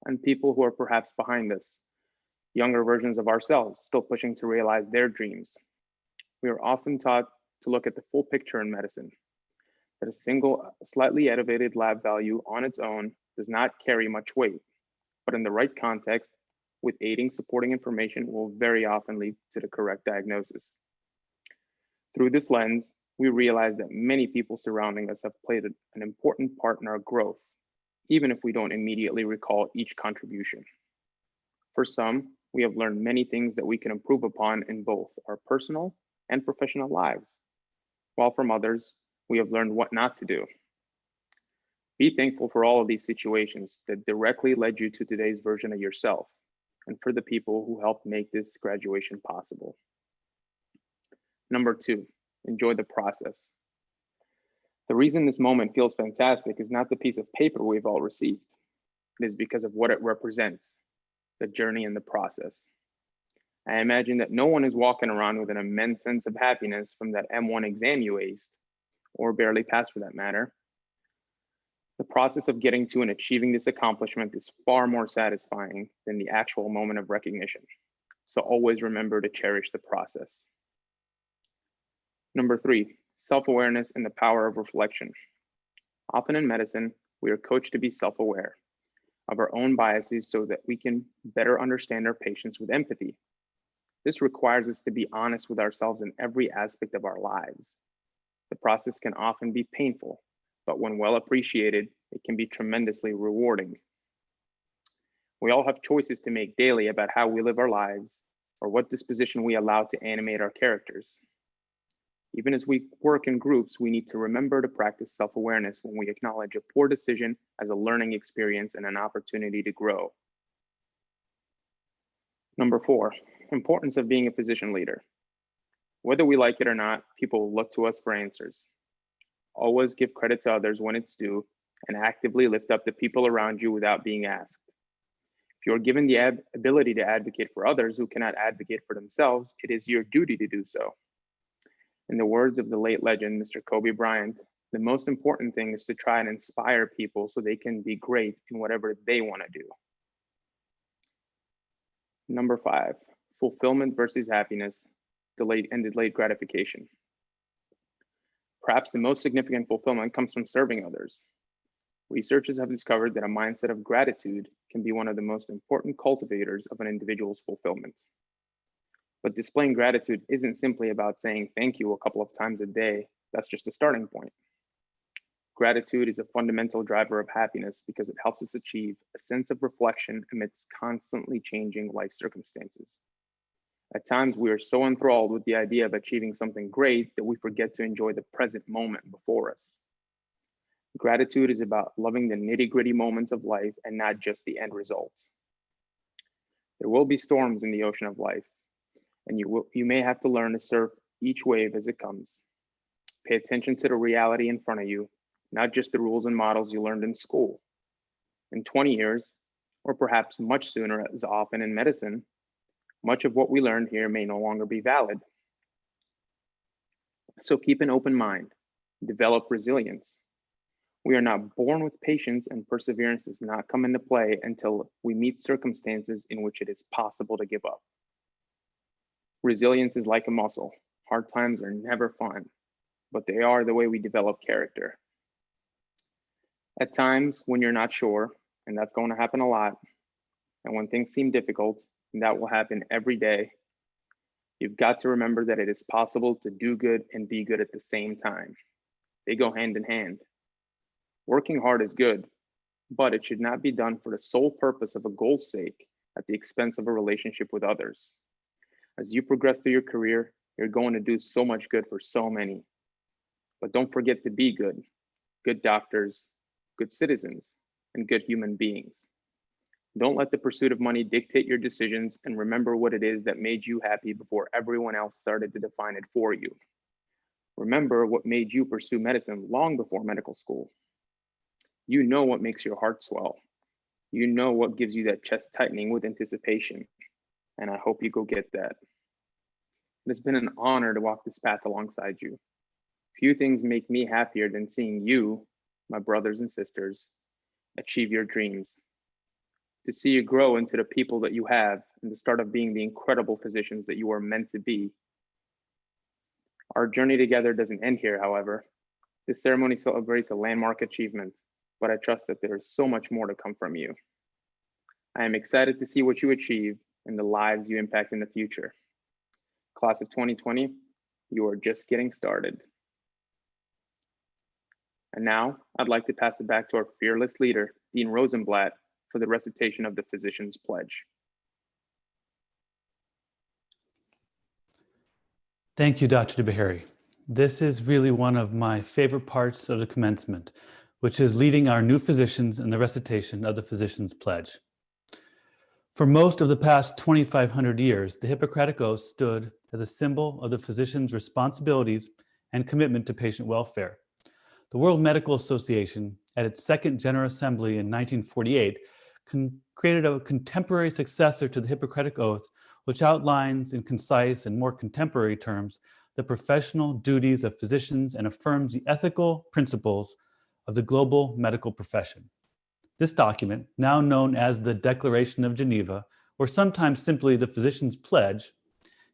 Speaker 21: and people who are perhaps behind us, younger versions of ourselves still pushing to realize their dreams. We are often taught to look at the full picture in medicine, that a single slightly elevated lab value on its own does not carry much weight, but in the right context, with aiding supporting information will very often lead to the correct diagnosis. Through this lens, we realize that many people surrounding us have played an important part in our growth, even if we don't immediately recall each contribution. For some, we have learned many things that we can improve upon in both our personal and professional lives, while from others, we have learned what not to do. Be thankful for all of these situations that directly led you to today's version of yourself, and for the people who helped make this graduation possible. Number two, enjoy the process. The reason this moment feels fantastic is not the piece of paper we've all received. It is because of what it represents, the journey and the process. I imagine that no one is walking around with an immense sense of happiness from that M1 exam you aced, or barely pass for that matter, the process of getting to and achieving this accomplishment is far more satisfying than the actual moment of recognition. So always remember to cherish the process. Number 3, self-awareness and the power of reflection. Often in medicine, we are coached to be self-aware of our own biases so that we can better understand our patients with empathy. This requires us to be honest with ourselves in every aspect of our lives. The process can often be painful, but when well appreciated, it can be tremendously rewarding. We all have choices to make daily about how we live our lives or what disposition we allow to animate our characters. Even as we work in groups, we need to remember to practice self-awareness when we acknowledge a poor decision as a learning experience and an opportunity to grow. Number 4, importance of being a physician leader. Whether we like it or not, people will look to us for answers. Always give credit to others when it's due and actively lift up the people around you without being asked. If you're given the ability to advocate for others who cannot advocate for themselves, it is your duty to do so. In the words of the late legend, Mr. Kobe Bryant, the most important thing is to try and inspire people so they can be great in whatever they want to do. Number 5, fulfillment versus happiness, delayed gratification. Perhaps the most significant fulfillment comes from serving others. Researchers have discovered that a mindset of gratitude can be one of the most important cultivators of an individual's fulfillment. But displaying gratitude isn't simply about saying thank you a couple of times a day. That's just a starting point. Gratitude is a fundamental driver of happiness because it helps us achieve a sense of reflection amidst constantly changing life circumstances. At times, we are so enthralled with the idea of achieving something great that we forget to enjoy the present moment before us. Gratitude is about loving the nitty-gritty moments of life and not just the end result. There will be storms in the ocean of life, and you may have to learn to surf each wave as it comes. Pay attention to the reality in front of you, not just the rules and models you learned in school. In 20 years, or perhaps much sooner, as often in medicine, much of what we learned here may no longer be valid. So keep an open mind, develop resilience. We are not born with patience, and perseverance does not come into play until we meet circumstances in which it is possible to give up. Resilience is like a muscle. Hard times are never fun, but they are the way we develop character. At times when you're not sure, and that's going to happen a lot, and when things seem difficult, and that will happen every day, you've got to remember that it is possible to do good and be good at the same time. They go hand in hand. Working hard is good, but it should not be done for the sole purpose of a goal's sake at the expense of a relationship with others. As you progress through your career, you're going to do so much good for so many. But don't forget to be good. Good doctors, good citizens, and good human beings. Don't let the pursuit of money dictate your decisions, and remember what it is that made you happy before everyone else started to define it for you. Remember what made you pursue medicine long before medical school. You know what makes your heart swell. You know what gives you that chest tightening with anticipation, and I hope you go get that. It has been an honor to walk this path alongside you. Few things make me happier than seeing you, my brothers and sisters, achieve your dreams. To see you grow into the people that you have and the start of being the incredible physicians that you are meant to be. Our journey together doesn't end here, however. This ceremony celebrates a landmark achievement, but I trust that there is so much more to come from you. I am excited to see what you achieve and the lives you impact in the future. Class of 2020, you are just getting started. And now I'd like to pass it back to our fearless leader, Dean Rosenblatt, for the recitation of the Physician's Pledge.
Speaker 9: Thank you, Dr. DeBahari. This is really one of my favorite parts of the commencement, which is leading our new physicians in the recitation of the Physician's Pledge. For most of the past 2,500 years, the Hippocratic Oath stood as a symbol of the physician's responsibilities and commitment to patient welfare. The World Medical Association, at its second General Assembly in 1948, created a contemporary successor to the Hippocratic Oath, which outlines in concise and more contemporary terms the professional duties of physicians and affirms the ethical principles of the global medical profession. This document, now known as the Declaration of Geneva, or sometimes simply the Physician's Pledge,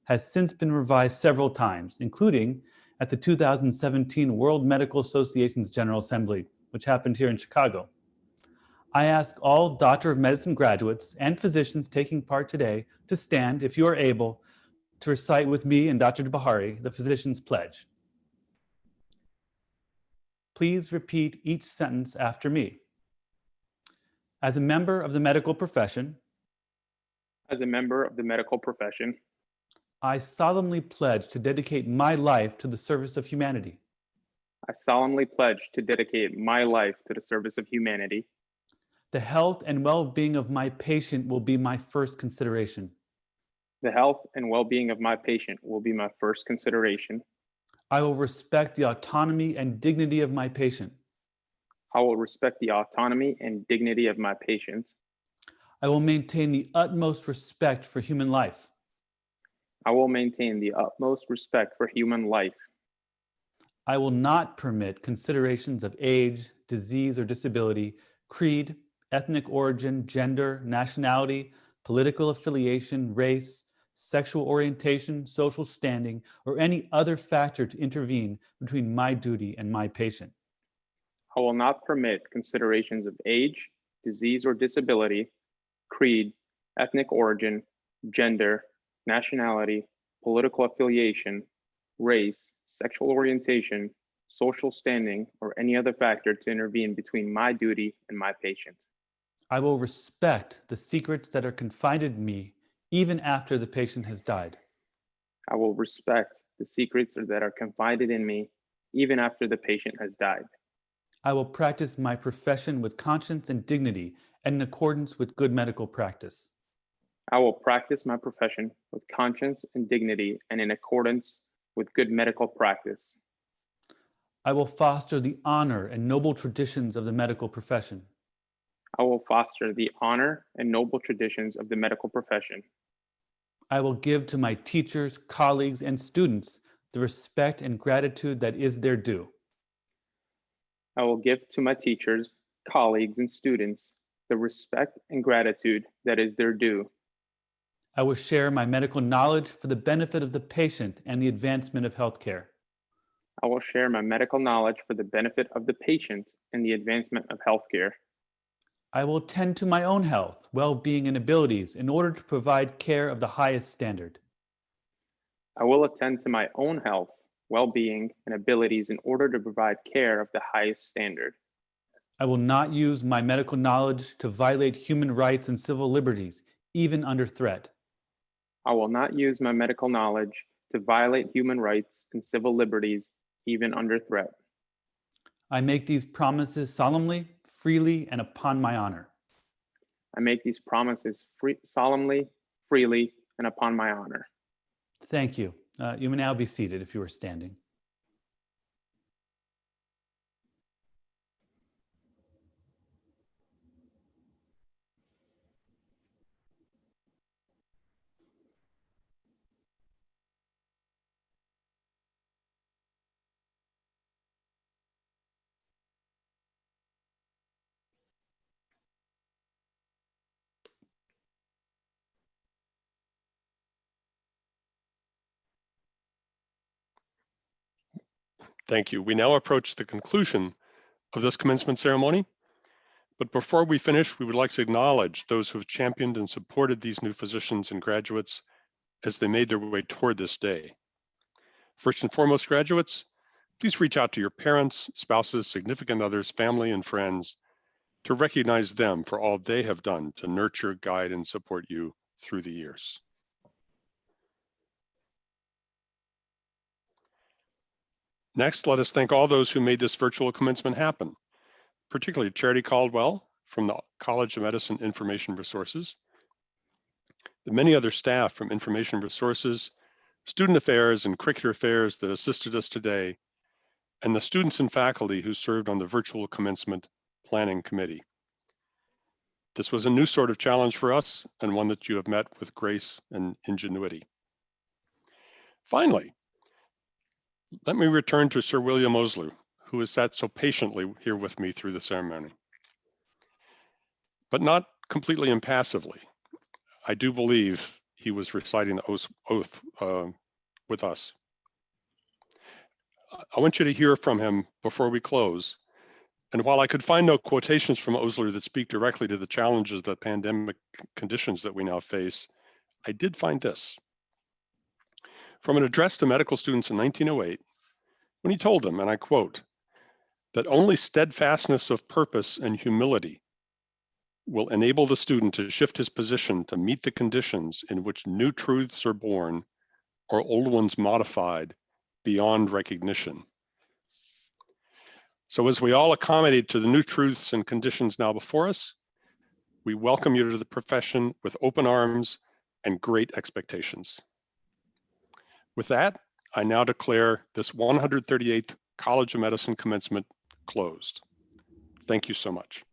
Speaker 9: has since been revised several times, including at the 2017 World Medical Association's General Assembly, which happened here in Chicago. I ask all Doctor of Medicine graduates and physicians taking part today to stand, if you are able, to recite with me and Dr. Bahari the Physician's Pledge. Please repeat each sentence after me. As a member of the medical profession,
Speaker 21: As a member of the medical profession,
Speaker 9: I solemnly pledge to dedicate my life to the service of humanity.
Speaker 21: I solemnly pledge to dedicate my life to the service of humanity.
Speaker 9: The health and well-being of my patient will be my first consideration.
Speaker 21: The health and well-being of my patient will be my first consideration.
Speaker 9: I will respect the autonomy and dignity of my patient.
Speaker 21: I will respect the autonomy and dignity of my patient.
Speaker 9: I will maintain the utmost respect for human life.
Speaker 21: I will maintain the utmost respect for human life.
Speaker 9: I will not permit considerations of age, disease, or disability, creed, ethnic origin, gender, nationality, political affiliation, race, sexual orientation, social standing, or any other factor to intervene between my duty and my patient.
Speaker 21: I will not permit considerations of age, disease, or disability, creed, ethnic origin, gender, nationality, political affiliation, race, sexual orientation, social standing, or any other factor to intervene between my duty and my patient.
Speaker 9: I will respect the secrets that are confided in me even after the patient has died.
Speaker 21: I will respect the secrets that are confided in me even after the patient has died.
Speaker 9: I will practice my profession with conscience and dignity and in accordance with good medical practice.
Speaker 21: I will practice my profession with conscience and dignity and in accordance with good medical practice.
Speaker 9: I will foster the honor and noble traditions of the medical profession.
Speaker 21: I will foster the honor and noble traditions of the medical profession.
Speaker 9: I will give to my teachers, colleagues, and students the respect and gratitude that is their due.
Speaker 21: I will give to my teachers, colleagues, and students the respect and gratitude that is their due.
Speaker 9: I will share my medical knowledge for the benefit of the patient and the advancement of healthcare.
Speaker 21: I will share my medical knowledge for the benefit of the patient and the advancement of healthcare.
Speaker 9: I will tend to my own health, well-being, and abilities in order to provide care of the highest standard.
Speaker 21: I will attend to my own health, well-being, and abilities in order to provide care of the highest standard.
Speaker 9: I will not use my medical knowledge to violate human rights and civil liberties, even under threat.
Speaker 21: I will not use my medical knowledge to violate human rights and civil liberties, even under threat.
Speaker 9: I make these promises solemnly, freely, and upon my honor.
Speaker 21: I make these promises solemnly, freely, and upon my honor.
Speaker 9: Thank you. You may now be seated if you are standing.
Speaker 4: Thank you. We now approach the conclusion of this commencement ceremony. But before we finish, we would like to acknowledge those who have championed and supported these new physicians and graduates as they made their way toward this day. First and foremost, graduates, please reach out to your parents, spouses, significant others, family, and friends to recognize them for all they have done to nurture, guide, and support you through the years. Next, let us thank all those who made this virtual commencement happen, particularly Charity Caldwell from the College of Medicine Information Resources, the many other staff from Information Resources, Student Affairs, and Curricular Affairs that assisted us today, and the students and faculty who served on the virtual commencement planning committee. This was a new sort of challenge for us and one that you have met with grace and ingenuity. Finally, Let me return to Sir William Osler, who has sat so patiently here with me through the ceremony, but not completely impassively. I do believe he was reciting the oath with us. I want you to hear from him before we close. And while I could find no quotations from Osler that speak directly to the challenges, the pandemic conditions that we now face, I did find this. From an address to medical students in 1908, when he told them, and I quote, that only steadfastness of purpose and humility will enable the student to shift his position to meet the conditions in which new truths are born or old ones modified beyond recognition. So as we all accommodate to the new truths and conditions now before us, we welcome you to the profession with open arms and great expectations. With that, I now declare this 138th College of Medicine commencement closed. Thank you so much.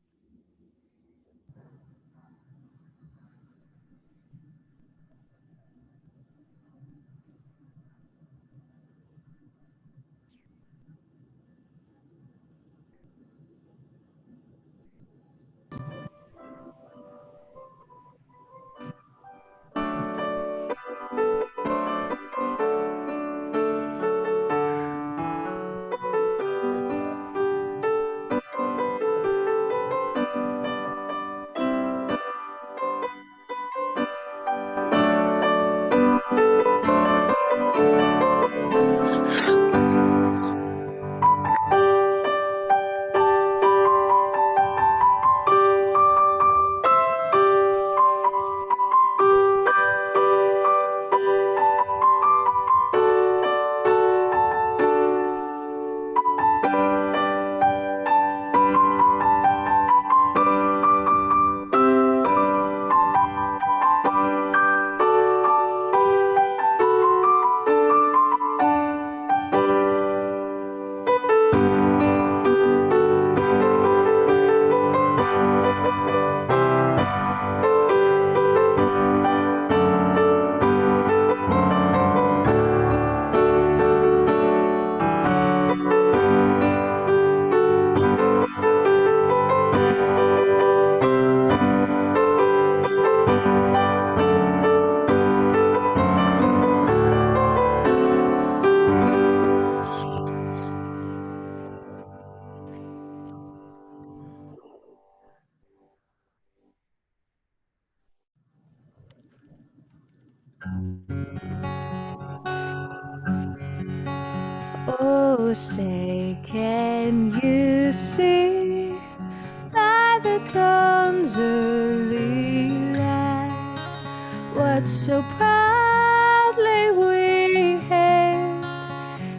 Speaker 3: Oh, say, can you see by the dawn's early light what so proudly we hailed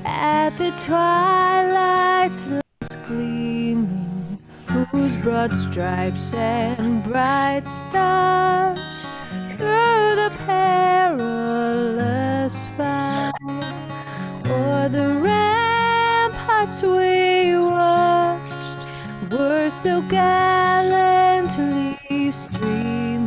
Speaker 3: at the twilight's last gleaming, whose broad stripes and bright stars through the perilous fight o'er the ramparts we watched were so gallantly streaming